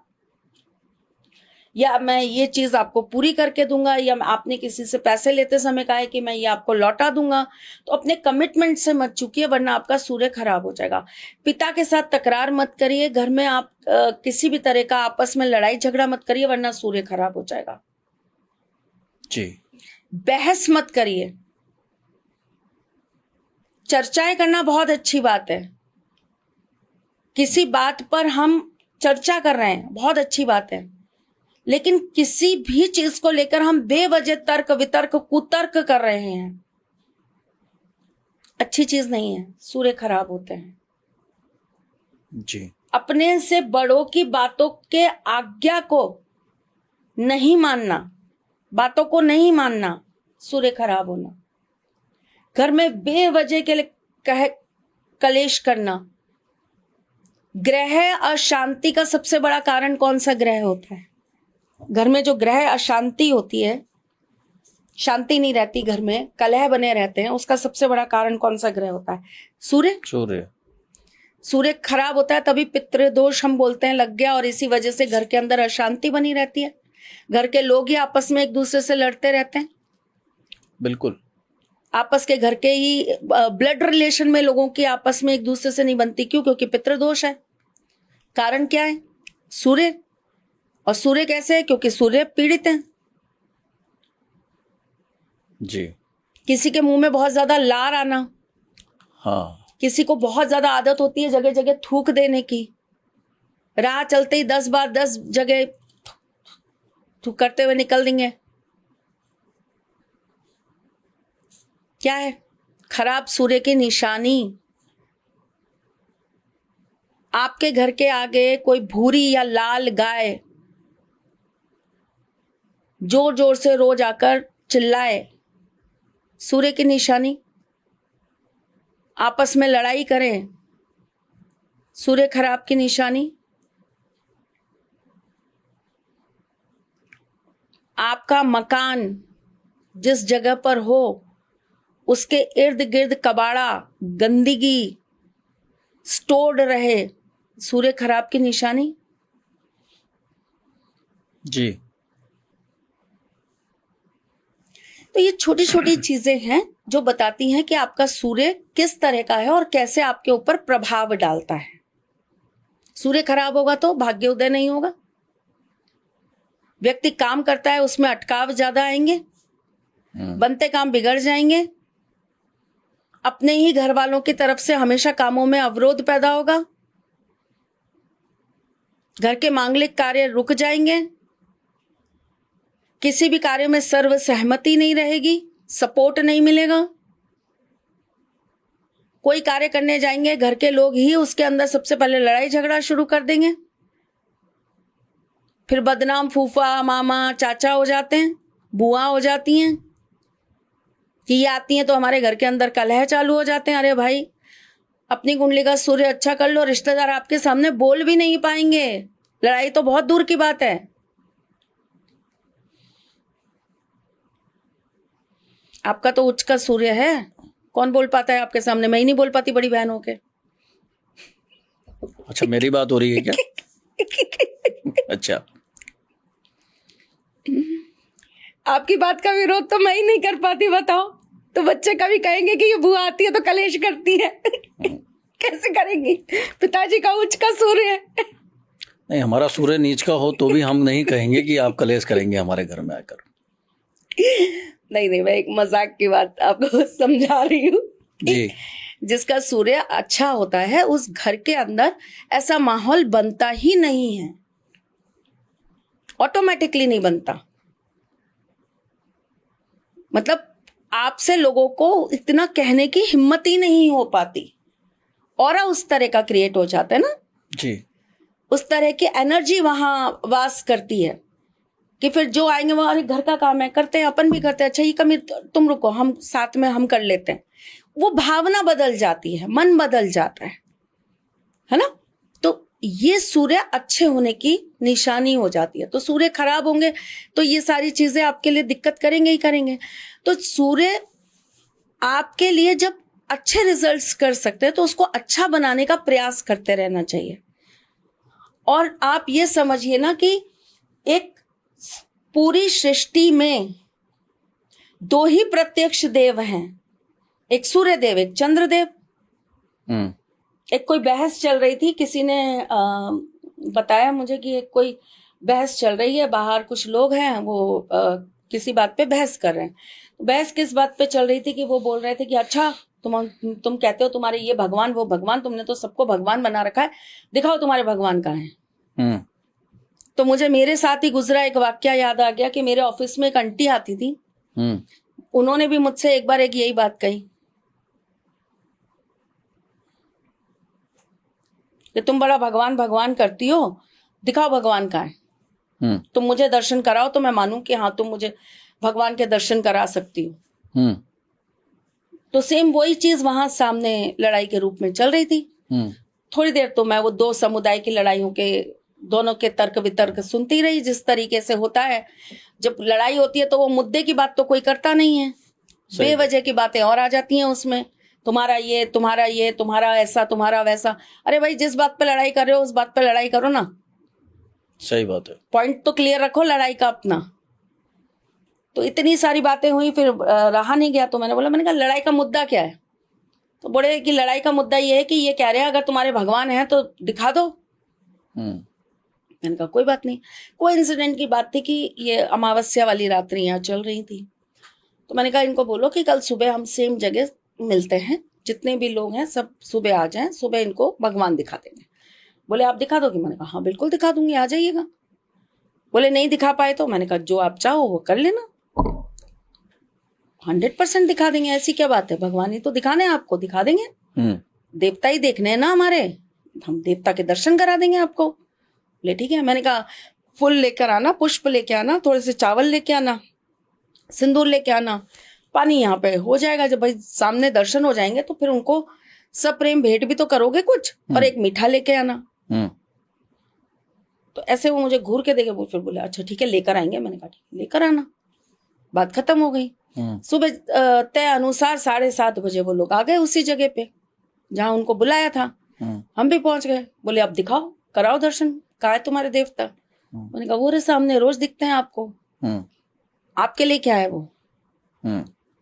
या मैं ये चीज आपको पूरी करके दूंगा, या आपने किसी से पैसे लेते समय कहा है कि मैं ये आपको लौटा दूंगा, तो अपने कमिटमेंट से मत चूकिए वरना आपका सूर्य खराब हो जाएगा। पिता के साथ तकरार मत करिए, घर में आप किसी भी तरह का आपस में लड़ाई झगड़ा मत करिए वरना सूर्य खराब हो जाएगा। जी, बहस मत करिए। चर्चाएं करना बहुत अच्छी बात है, किसी बात पर हम चर्चा कर रहे हैं, बहुत अच्छी बात है, लेकिन किसी भी चीज को लेकर हम बेवजह तर्क वितर्क कुतर्क कर रहे हैं, अच्छी चीज नहीं है, सूर्य खराब होते हैं। जी, अपने से बड़ों की बातों के आज्ञा को नहीं मानना, बातों को नहीं मानना, सूर्य खराब होना। घर में बेवजह के लिए कलेश करना। ग्रह अशांति का सबसे बड़ा कारण कौन सा ग्रह होता है? घर में जो ग्रह अशांति होती है, शांति नहीं रहती, घर में कलह बने रहते हैं, उसका सबसे बड़ा कारण कौन सा ग्रह होता है? सूर्य। सूर्य खराब होता है तभी पितृदोष हम बोलते हैं लग गया, और इसी वजह से घर के अंदर अशांति बनी रहती है। घर के लोग ही आपस में एक दूसरे से लड़ते रहते हैं। बिल्कुल, आपस के घर के ही ब्लड रिलेशन में लोगों की आपस में एक दूसरे से नहीं बनती। क्यों? क्योंकि पितृदोष है। कारण क्या है? सूर्य। और सूर्य कैसे है? क्योंकि सूर्य पीड़ित है। जी, किसी के मुंह में बहुत ज्यादा लार आना, हाँ, किसी को बहुत ज्यादा आदत होती है जगह जगह थूक देने की, राह चलते ही 10 बार 10 जगह थूक करते हुए निकल देंगे। क्या है? खराब सूर्य की निशानी। आपके घर के आगे कोई भूरी या लाल गाय जोर जोर से रोज आकर चिल्लाए, सूर्य की निशानी। आपस में लड़ाई करें, सूर्य खराब की निशानी। आपका मकान जिस जगह पर हो उसके इर्द गिर्द कबाड़ा गंदगी स्टोर्ड रहे, सूर्य खराब की निशानी। जी, तो ये छोटी छोटी चीजें हैं जो बताती हैं कि आपका सूर्य किस तरह का है और कैसे आपके ऊपर प्रभाव डालता है। सूर्य खराब होगा तो भाग्योदय नहीं होगा। व्यक्ति काम करता है उसमें अटकाव ज्यादा आएंगे, बनते काम बिगड़ जाएंगे, अपने ही घर वालों की तरफ से हमेशा कामों में अवरोध पैदा होगा, घर के मांगलिक कार्य रुक जाएंगे, किसी भी कार्य में सर्व सहमति नहीं रहेगी, सपोर्ट नहीं मिलेगा। कोई कार्य करने जाएंगे, घर के लोग ही उसके अंदर सबसे पहले लड़ाई झगड़ा शुरू कर देंगे, फिर बदनाम फूफा मामा चाचा हो जाते हैं, बुआ हो जाती हैं कि ये आती हैं तो हमारे घर के अंदर कलह चालू हो जाते हैं। अरे भाई, अपनी कुंडली का सूर्य अच्छा कर लो, रिश्तेदार आपके सामने बोल भी नहीं पाएंगे, लड़ाई तो बहुत दूर की बात है। आपका तो उच्च का सूर्य है, कौन बोल पाता है आपके सामने? मैं ही नहीं बोल पाती बड़ी बहन होके। अच्छा, मेरी बात हो रही है क्या? अच्छा, आपकी बात का विरोध तो मैं ही नहीं कर पाती, बताओ। तो बच्चे कभी कहेंगे कि ये बुआ आती है तो कलेश करती है। कैसे करेंगी? पिताजी का उच्च का सूर्य है। नहीं, हमारा सूर्य नीच का हो तो भी हम नहीं कहेंगे कि आप कलेश करेंगे हमारे घर में आकर। नहीं, मैं एक मजाक की बात आपको समझा रही हूँ जी। जिसका सूर्य अच्छा होता है उस घर के अंदर ऐसा माहौल बनता ही नहीं है, ऑटोमेटिकली नहीं बनता। मतलब आपसे लोगों को इतना कहने की हिम्मत ही नहीं हो पाती, और उस तरह का क्रिएट हो जाता है ना जी। उस तरह की एनर्जी वहां वास करती है कि फिर जो आएंगे वो, अरे घर का काम है, करते हैं, अपन भी करते हैं, अच्छा ये कमी तुम रुको, हम साथ में हम कर लेते हैं। वो भावना बदल जाती है, मन बदल जाता है ना। तो ये सूर्य अच्छे होने की निशानी हो जाती है। तो सूर्य खराब होंगे तो ये सारी चीजें आपके लिए दिक्कत करेंगे ही करेंगे। तो सूर्य आपके लिए जब अच्छे रिजल्ट्स कर सकते हैं तो उसको अच्छा बनाने का प्रयास करते रहना चाहिए। और आप ये समझिए ना कि एक पूरी सृष्टि में दो ही प्रत्यक्ष देव हैं, एक सूर्य देव, एक चंद्र देव। एक कोई बहस चल रही थी, किसी ने बताया मुझे कि एक कोई बहस चल रही है, बाहर कुछ लोग हैं वो किसी बात पे बहस कर रहे हैं। बहस किस बात पे चल रही थी कि वो बोल रहे थे कि अच्छा तुम कहते हो तुम्हारे ये भगवान वो भगवान, तुमने तो सबको भगवान बना रखा है, दिखाओ तुम्हारे भगवान कहाँ हैं। तो मुझे मेरे साथ ही गुजरा एक वाक्या याद आ गया कि मेरे ऑफिस में एक आंटी आती थी, उन्होंने भी मुझसे एक बार एक यही बात कही कि तुम बड़ा भगवान भगवान करती हो, दिखाओ भगवान कहाँ है, तुम मुझे दर्शन कराओ तो मैं मानूं कि हाँ तुम मुझे भगवान के दर्शन करा सकती हो। तो सेम वही चीज वहां सामने लड़ाई के रूप में चल रही थी। थोड़ी देर तो मैं वो दो समुदाय की लड़ाइयों के दोनों के तर्क वितर्क सुनती रही। जिस तरीके से होता है जब लड़ाई होती है तो वो मुद्दे की बात तो कोई करता नहीं है, बेवजह की बातें और आ जाती हैं उसमें, तुम्हारा ये तुम्हारा ऐसा तुम्हारा वैसा। अरे भाई, जिस बात पे लड़ाई कर रहे हो उस बात पे लड़ाई करो ना। सही बात है, पॉइंट तो क्लियर रखो लड़ाई का अपना। तो इतनी सारी बातें हुई, फिर रहा नहीं गया तो मैंने कहा लड़ाई का मुद्दा क्या है? तो बोले कि लड़ाई का मुद्दा ये है कि ये कह रहे हैं अगर तुम्हारे भगवान हैं तो दिखा दो। मैंने कहा कोई बात नहीं। कोई इंसिडेंट की बात थी कि ये अमावस्या वाली रात्रियां चल रही थी, तो मैंने कहा इनको बोलो कि कल सुबह हम सेम जगह मिलते हैं, जितने भी लोग हैं सब सुबह आ जाएं, सुबह इनको भगवान दिखा देंगे। बोले आप दिखा दोगे? मैंने कहा हाँ बिल्कुल दिखा दूंगी, आ जाइएगा। बोले नहीं दिखा पाए तो? मैंने कहा जो आप चाहो वो कर लेना, 100% दिखा देंगे, ऐसी क्या बात है, भगवान ही तो दिखाने हैं आपको, दिखा देंगे। देवता ही देखने हैं ना हमारे, हम देवता के दर्शन करा देंगे आपको। बोले ठीक है। मैंने कहा फूल लेकर आना, पुष्प लेके आना, थोड़े से चावल लेके आना, सिंदूर लेके आना, पानी यहाँ पे हो जाएगा। जब भाई सामने दर्शन हो जाएंगे तो फिर उनको सब प्रेम भेंट भी तो करोगे कुछ, और एक मीठा लेके आना। तो ऐसे वो मुझे घूर के देखे, वो फिर बोले अच्छा ठीक है लेकर आएंगे। मैंने कहा ठीक लेकर आना, बात खत्म हो गई। सुबह तय अनुसार 7:30 बजे वो लोग आ गए उसी जगह पे जहां उनको बुलाया था। हम भी पहुंच गए। बोले अब दिखाओ, कराओ दर्शन, कहाँ है तुम्हारे देवता? मैंने कहा वो रे सामने, रोज दिखते हैं आपको, आपके लिए क्या है वो?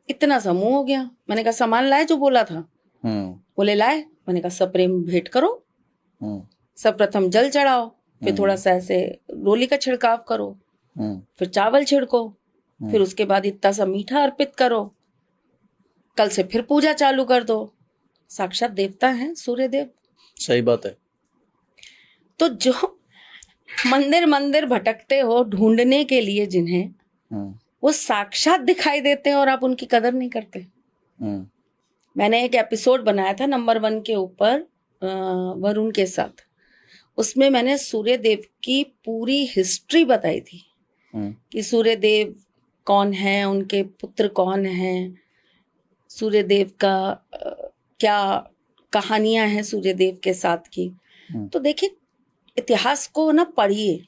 इतना समूह हो गया। मैंने कहा सामान लाए जो बोला था? बोले लाए। मैंने कहा सब प्रेम भेंट करो। सर्वप्रथम जल चढ़ाओ, फिर थोड़ा सा ऐसे रोली का छिड़काव करो, फिर चावल छिड़को, फिर उसके बाद इतना सा मीठा अर्पित करो, कल से फिर पूजा चालू कर दो। साक्षात देवता हैं सूर्य देव। सही बात है। तो जो मंदिर मंदिर भटकते हो ढूंढने के लिए जिन्हें, वो साक्षात दिखाई देते हैं और आप उनकी कदर नहीं करते। मैंने एक एपिसोड बनाया था नंबर 1 के ऊपर वरुण के साथ। उसमें मैंने सूर्य देव की पूरी हिस्ट्री बताई थी कि सूर्य देव कौन है, उनके पुत्र कौन हैं, सूर्य देव का क्या कहानियां हैं सूर्य देव के साथ की। तो देखिए, इतिहास को ना पढ़िए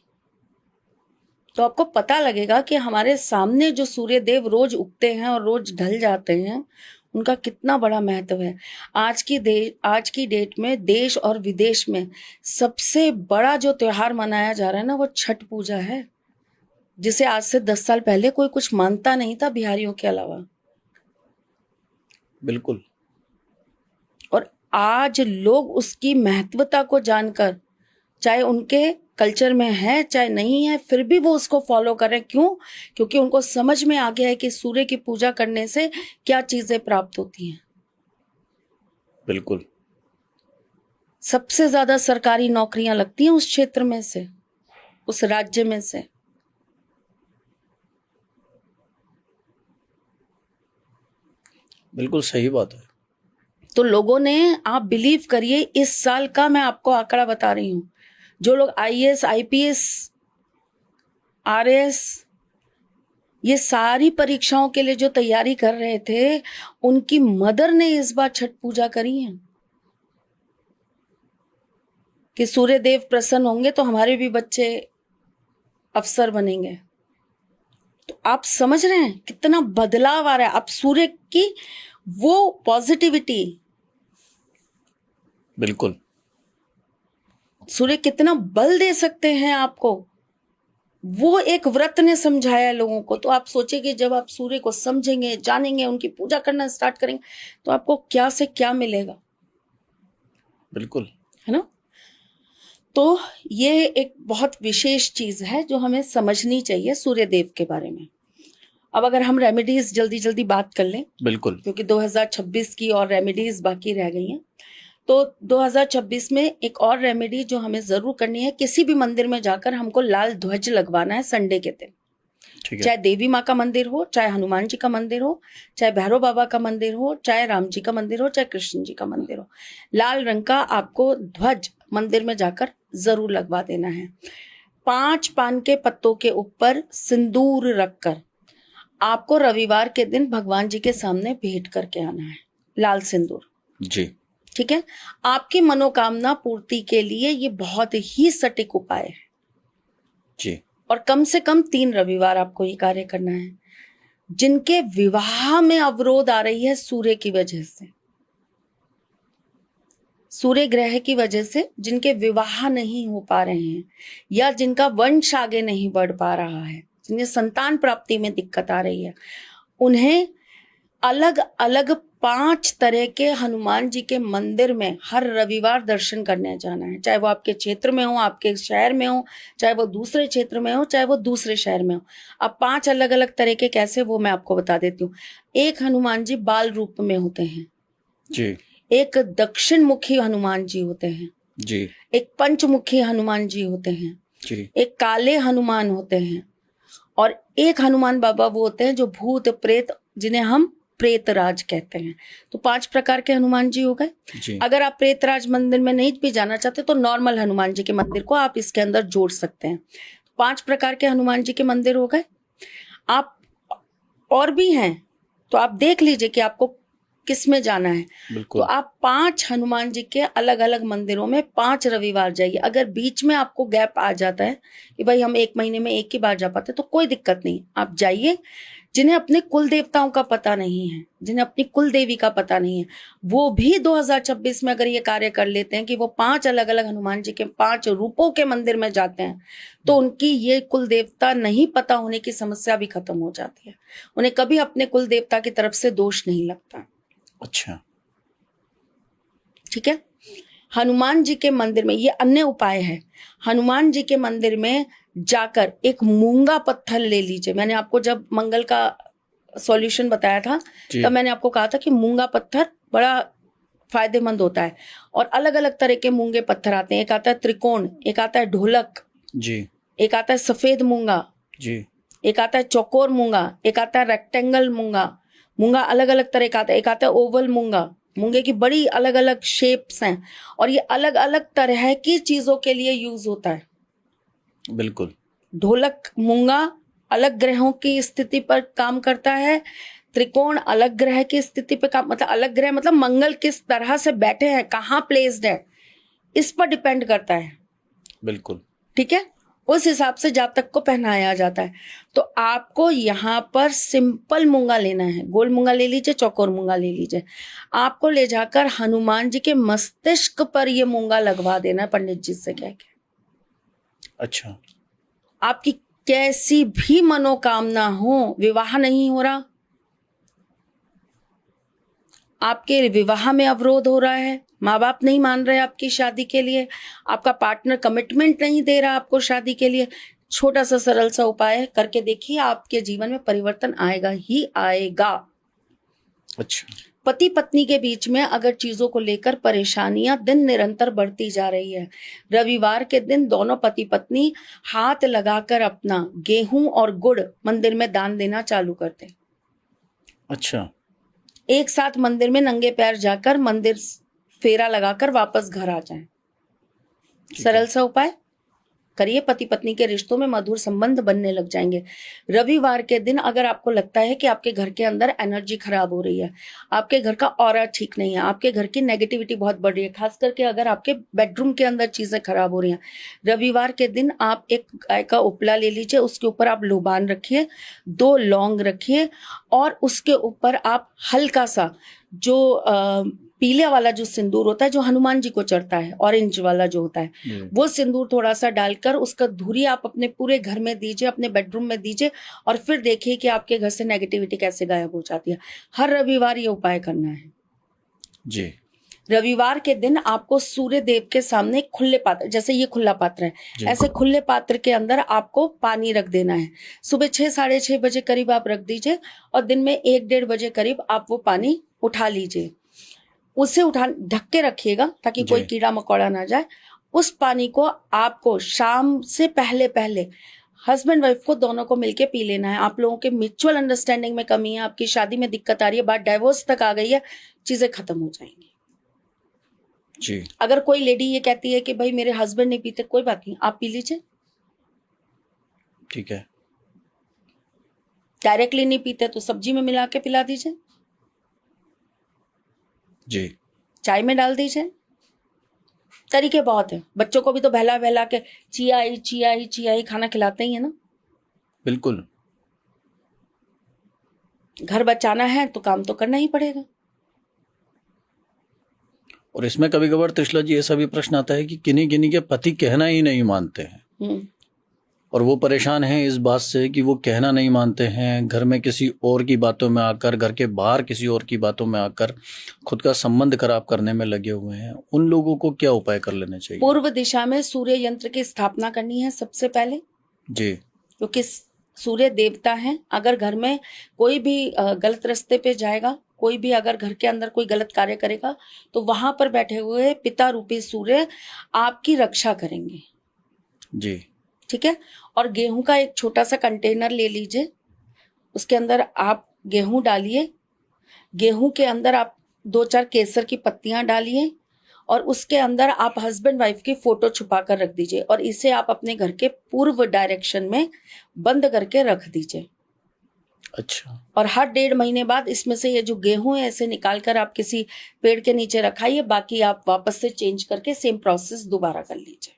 तो आपको पता लगेगा कि हमारे सामने जो सूर्य देव रोज उगते हैं और रोज ढल जाते हैं, उनका कितना बड़ा महत्व है। आज की डेट में देश और विदेश में सबसे बड़ा जो त्योहार मनाया जा रहा है ना, वो छठ पूजा है, जिसे आज से 10 साल पहले कोई कुछ मानता नहीं था बिहारियों के अलावा। बिल्कुल। और आज लोग उसकी महत्वता को जानकर, चाहे उनके कल्चर में है चाहे नहीं है, फिर भी वो उसको फॉलो कर रहे हैं। क्यों? क्योंकि उनको समझ में आ गया है कि सूर्य की पूजा करने से क्या चीजें प्राप्त होती हैं। बिल्कुल। सबसे ज्यादा सरकारी नौकरियां लगती हैं उस क्षेत्र में से, उस राज्य में से। बिल्कुल सही बात है। तो लोगों ने, आप बिलीव करिए, इस साल का मैं आपको आंकड़ा बता रही हूं, जो लोग आईएएस, आईपीएस, आरएएस, ये सारी परीक्षाओं के लिए जो तैयारी कर रहे थे, उनकी मदर ने इस बार छठ पूजा करी है कि सूर्य देव प्रसन्न होंगे तो हमारे भी बच्चे अफसर बनेंगे। तो आप समझ रहे हैं कितना बदलाव आ रहा है। अब सूर्य की वो पॉजिटिविटी, बिल्कुल, सूर्य कितना बल दे सकते हैं आपको, वो एक व्रत ने समझाया लोगों को। तो आप सोचिए कि जब आप सूर्य को समझेंगे, जानेंगे, उनकी पूजा करना स्टार्ट करेंगे, तो आपको क्या से क्या मिलेगा। बिल्कुल, है ना। तो ये एक बहुत विशेष चीज है जो हमें समझनी चाहिए सूर्य देव के बारे में। अब अगर हम रेमेडीज जल्दी जल्दी बात कर लें, बिल्कुल, क्योंकि 2026 की और रेमेडीज बाकी रह गई हैं। तो 2026 में एक और रेमेडी जो हमें जरूर करनी है, किसी भी मंदिर में जाकर हमको लाल ध्वज लगवाना है संडे के दिन। ठीक है। चाहे देवी माँ का मंदिर हो, चाहे हनुमान जी का मंदिर हो, चाहे भैरव बाबा का मंदिर हो, चाहे राम जी का मंदिर हो, चाहे कृष्ण जी का मंदिर हो, लाल रंग का आपको ध्वज मंदिर में जाकर जरूर लगवा देना है। 5 पान के पत्तों के ऊपर सिंदूर रखकर आपको रविवार के दिन भगवान जी के सामने भेंट करके आना है लाल सिंदूर। जी, ठीक है। आपकी मनोकामना पूर्ति के लिए ये बहुत ही सटीक उपाय है जी, और कम से कम 3 रविवार आपको ये कार्य करना है। जिनके विवाह में अवरोध आ रही है सूर्य की वजह से, सूर्य ग्रह की वजह से जिनके विवाह नहीं हो पा रहे हैं, या जिनका वंश आगे नहीं बढ़ पा रहा है, जिन्हें संतान प्राप्ति में दिक्कत आ रही है, उन्हें अलग अलग 5 तरह के हनुमान जी के मंदिर में हर रविवार दर्शन करने जाना है। चाहे वो आपके क्षेत्र में हो, आपके शहर में हो, चाहे वो दूसरे क्षेत्र में हो, चाहे वो दूसरे शहर में हो। अब 5 अलग अलग तरह के कैसे, वो मैं आपको बता देती हूँ। एक हनुमान जी बाल रूप में होते हैं जी, एक दक्षिण मुखी हनुमान जी होते हैं जी, एक पंचमुखी हनुमान जी होते हैं जी, एक काले हनुमान होते हैं, और एक हनुमान बाबा वो होते हैं जो भूत प्रेत, जिन्हें हम प्रेतराज कहते हैं। तो 5 प्रकार के हनुमान जी हो गए। जी, अगर आप प्रेतराज मंदिर में नहीं भी जाना चाहते तो नॉर्मल हनुमान जी के मंदिर को आप इसके अंदर जोड़ सकते हैं। 5 प्रकार के हनुमान जी के मंदिर हो गए। आप और भी हैं तो आप देख लीजिए कि आपको किस में जाना है। तो बिल्कुल, आप 5 हनुमान जी के अलग अलग मंदिरों में 5 रविवार जाइए। अगर बीच में आपको गैप आ जाता है कि भाई हम 1 महीने में 1 ही बार जा पाते, तो कोई दिक्कत नहीं, आप जाइए। जिन्हें अपने कुल देवताओं का पता नहीं है, जिन्हें अपनी कुल देवी का पता नहीं है, वो भी 2026 में अगर ये कार्य कर लेते हैं कि वो 5 अलग अलग हनुमान जी के 5 रूपों के मंदिर में जाते हैं, तो उनकी ये कुल देवता नहीं पता होने की समस्या भी खत्म हो जाती है। उन्हें कभी अपने कुल देवता की तरफ से दोष नहीं लगता। अच्छा, ठीक है। हनुमान जी के मंदिर में, ये अन्य उपाय है, हनुमान जी के मंदिर में जाकर एक मूंगा पत्थर ले लीजिए। मैंने आपको जब मंगल का सॉल्यूशन बताया था जी। तब मैंने आपको कहा था कि मूंगा पत्थर बड़ा फायदेमंद होता है। और अलग अलग तरह के मूंगे पत्थर आते हैं, एक आता है त्रिकोण, एक आता है ढोलक जी एक आता है सफेद मूंगा, जी एक आता है चौकोर मूंगा, एक आता है रेक्टेंगल मूंगा। मूंगा अलग अलग तरह का आता है, एक आता है ओवल मूंगा। मूंगे की बड़ी अलग अलग शेप्स हैं और ये अलग अलग तरह की चीजों के लिए यूज होता है। बिल्कुल। ढोलक मूंगा अलग ग्रहों की स्थिति पर काम करता है, त्रिकोण अलग ग्रह की स्थिति पे काम, मतलब अलग ग्रह मतलब मंगल किस तरह से बैठे हैं, कहाँ प्लेस्ड है, इस पर डिपेंड करता है। बिल्कुल। ठीक है, उस हिसाब से जातक को पहनाया जाता है। तो आपको यहाँ पर सिंपल मूंगा लेना है, गोल मूंगा ले लीजिए, चौकोर मूंगा ले लीजिए। आपको ले जाकर हनुमान जी के मस्तिष्क पर ये मूंगा लगवा देना है पंडित जी से कह के। अच्छा। आपकी कैसी भी मनोकामना हो, विवाह नहीं हो रहा, आपके विवाह में अवरोध हो रहा है, माँ बाप नहीं मान रहे आपकी शादी के लिए, आपका पार्टनर कमिटमेंट नहीं दे रहा आपको शादी के लिए, छोटा सा सरल सा उपाय करके देखिए, आपके जीवन में परिवर्तन आएगा ही आएगा। अच्छा। पति पत्नी के बीच में अगर चीजों को लेकर परेशानियां दिन निरंतर बढ़ती जा रही है, रविवार के दिन दोनों पति पत्नी हाथ लगाकर अपना गेहूं और गुड़ मंदिर में दान देना चालू कर दें। अच्छा। एक साथ मंदिर में नंगे पैर जाकर मंदिर फेरा लगाकर वापस घर आ जाएं। सरल सा उपाय करिए, पति पत्नी के रिश्तों में मधुर संबंध बनने लग जाएंगे। रविवार के दिन अगर आपको लगता है कि आपके घर के अंदर एनर्जी खराब हो रही है, आपके घर का ऑरा ठीक नहीं है, आपके घर की नेगेटिविटी बहुत बढ़ रही है, खास करके अगर आपके बेडरूम के अंदर चीजें खराब हो रही हैं, रविवार के दिन आप एक गाय का उपला ले लीजिए, उसके ऊपर आप लुबान रखिए, 2 लौंग रखिए और उसके ऊपर आप हल्का सा जो पीले वाला जो सिंदूर होता है जो हनुमान जी को चढ़ता है, ऑरेंज वाला जो होता है, वो सिंदूर थोड़ा सा डालकर उसका धूरी आप अपने पूरे घर में दीजिए, अपने बेडरूम में दीजिए और फिर देखिए कि आपके घर से नेगेटिविटी कैसे गायब हो जाती है। हर रविवार ये उपाय करना है जी। रविवार के दिन आपको सूर्य देव के सामने खुले पात्र, जैसे ये खुला पात्र है, ऐसे खुले पात्र के अंदर आपको पानी रख देना है। सुबह 6 साढ़े 6 बजे करीब आप रख दीजिए और दिन में 1-1:30 बजे करीब आप वो पानी उठा लीजिए। उसे ढक के रखिएगा ताकि कोई कीड़ा मकोड़ा ना जाए। उस पानी को आपको शाम से पहले पहले हस्बैंड वाइफ को दोनों को मिलके पी लेना है। आप लोगों के म्यूचुअल अंडरस्टैंडिंग में कमी है, आपकी शादी में दिक्कत आ रही है, बात डाइवोर्स तक आ गई है, चीजें खत्म हो जाएंगी जी। अगर कोई लेडी ये कहती है कि भाई मेरे हस्बैंड नहीं पीते, कोई बात नहीं, आप पी लीजिए। ठीक है। डायरेक्टली नहीं पीते तो सब्जी में मिला के पिला दीजिए, जी। चाय में डाल दीजिए, तरीके बहुत है। बच्चों को भी तो बहला बहला के चिया ही खाना खिलाते ही है ना। बिल्कुल। घर बचाना है तो काम तो करना ही पड़ेगा। और इसमें कभी कभार त्रिशला जी ऐसा भी प्रश्न आता है कि किन्हीं किन्हीं के पति कहना ही नहीं मानते हैं और वो परेशान हैं इस बात से कि वो कहना नहीं मानते हैं, घर में किसी और की बातों में आकर, घर के बाहर किसी और की बातों में आकर खुद का संबंध खराब करने में लगे हुए हैं। उन लोगों को क्या उपाय कर लेने चाहिए? पूर्व दिशा में सूर्य यंत्र की स्थापना करनी है सबसे पहले जी। क्योंकि सूर्य देवता है। अगर घर में कोई भी गलत रास्ते पे जाएगा, कोई भी अगर घर के अंदर कोई गलत कार्य करेगा तो वहां पर बैठे हुए पिता रूपी सूर्य आपकी रक्षा करेंगे। जी। ठीक है। और गेहूं का एक छोटा सा कंटेनर ले लीजिए, उसके अंदर आप गेहूं डालिए, गेहूं के अंदर आप 2-4 केसर की पत्तियां डालिए और उसके अंदर आप हस्बैंड वाइफ की फोटो छुपा कर रख दीजिए और इसे आप अपने घर के पूर्व डायरेक्शन में बंद करके रख दीजिए। अच्छा। और हर 1.5 महीने बाद इसमें से ये जो गेहूं है ऐसे निकाल कर आप किसी पेड़ के नीचे रखाइए, बाकी आप वापस से चेंज करके सेम प्रोसेस दोबारा कर लीजिए।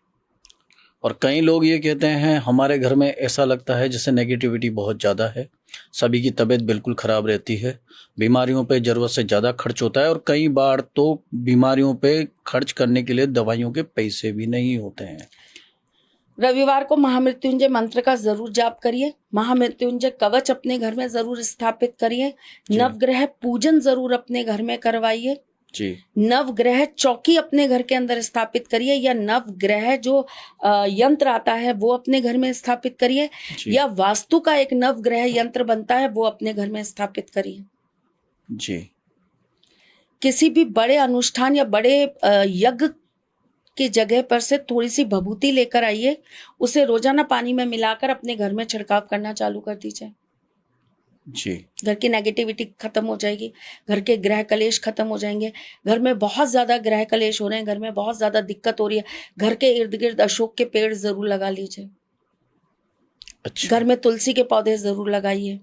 और कई लोग ये कहते हैं हमारे घर में ऐसा लगता है जैसे नेगेटिविटी बहुत ज़्यादा है, सभी की तबीयत बिल्कुल ख़राब रहती है, बीमारियों पे ज़रूरत से ज़्यादा खर्च होता है और कई बार तो बीमारियों पे खर्च करने के लिए दवाइयों के पैसे भी नहीं होते हैं। रविवार को महामृत्युंजय मंत्र का जरूर जाप करिए, महामृत्युंजय कवच अपने घर में जरूर स्थापित करिए, नवग्रह पूजन जरूर अपने घर में करवाइए। जी नवग्रह चौकी अपने घर के अंदर स्थापित करिए, या नवग्रह जो यंत्र आता है वो अपने घर में स्थापित करिए, जी या वास्तु का एक नवग्रह यंत्र बनता है वो अपने घर में स्थापित करिए। जी किसी भी बड़े अनुष्ठान या बड़े यज्ञ की जगह पर से थोड़ी सी भभूति लेकर आइए, उसे रोजाना पानी में मिलाकर अपने घर में छिड़काव करना चालू कर दीजिए। जी घर की नेगेटिविटी खत्म हो जाएगी, घर के ग्रह कलेश खत्म हो जाएंगे। घर में बहुत ज्यादा ग्रह कलेश हो रहे हैं, घर में बहुत ज्यादा दिक्कत हो रही है, घर के इर्द गिर्द अशोक के पेड़ जरूर लगा लीजिए। अच्छा। घर में तुलसी के पौधे जरूर लगाइए।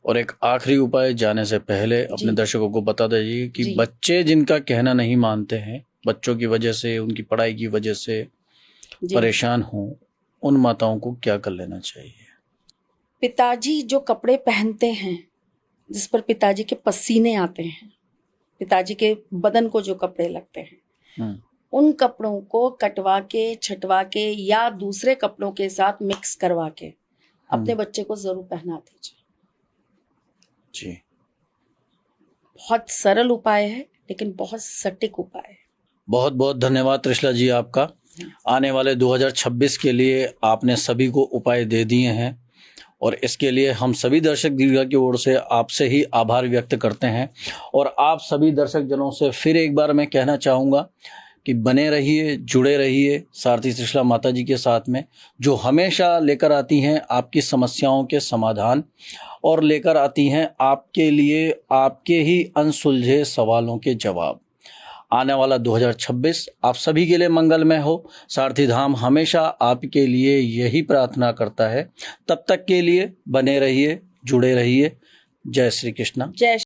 और एक आखिरी उपाय जाने से पहले अपने जी। दर्शकों को बता दीजिए कि जी। बच्चे जिनका कहना नहीं मानते हैं, बच्चों की वजह से, उनकी पढ़ाई की वजह से जी। परेशान हो, उन माताओं को क्या कर लेना चाहिए? पिताजी जो कपड़े पहनते हैं, जिस पर पिताजी के पसीने आते हैं, पिताजी के बदन को जो कपड़े लगते हैं, हम्म, उन कपड़ों को कटवा के, छटवा के या दूसरे कपड़ों के साथ मिक्स करवा के अपने बच्चे को जरूर पहना दीजिए। जी बहुत सरल उपाय है, लेकिन बहुत सटीक उपाय है। बहुत बहुत धन्यवाद त्रिशला जी आपका। आने वाले 2026 के लिए आपने सभी को उपाय दे दिए हैं और इसके लिए हम सभी दर्शक दीर्घा की ओर से आपसे ही आभार व्यक्त करते हैं। और आप सभी दर्शक जनों से फिर एक बार मैं कहना चाहूँगा कि बने रहिए, जुड़े रहिए सारथी त्रिशला माता जी के साथ में, जो हमेशा लेकर आती हैं आपकी समस्याओं के समाधान और लेकर आती हैं आपके लिए आपके ही अनसुलझे सवालों के जवाब। आने वाला 2026 आप सभी के लिए मंगलमय हो। सारथी धाम हमेशा आपके लिए यही प्रार्थना करता है। तब तक के लिए बने रहिए, जुड़े रहिए। जय श्री कृष्ण। जय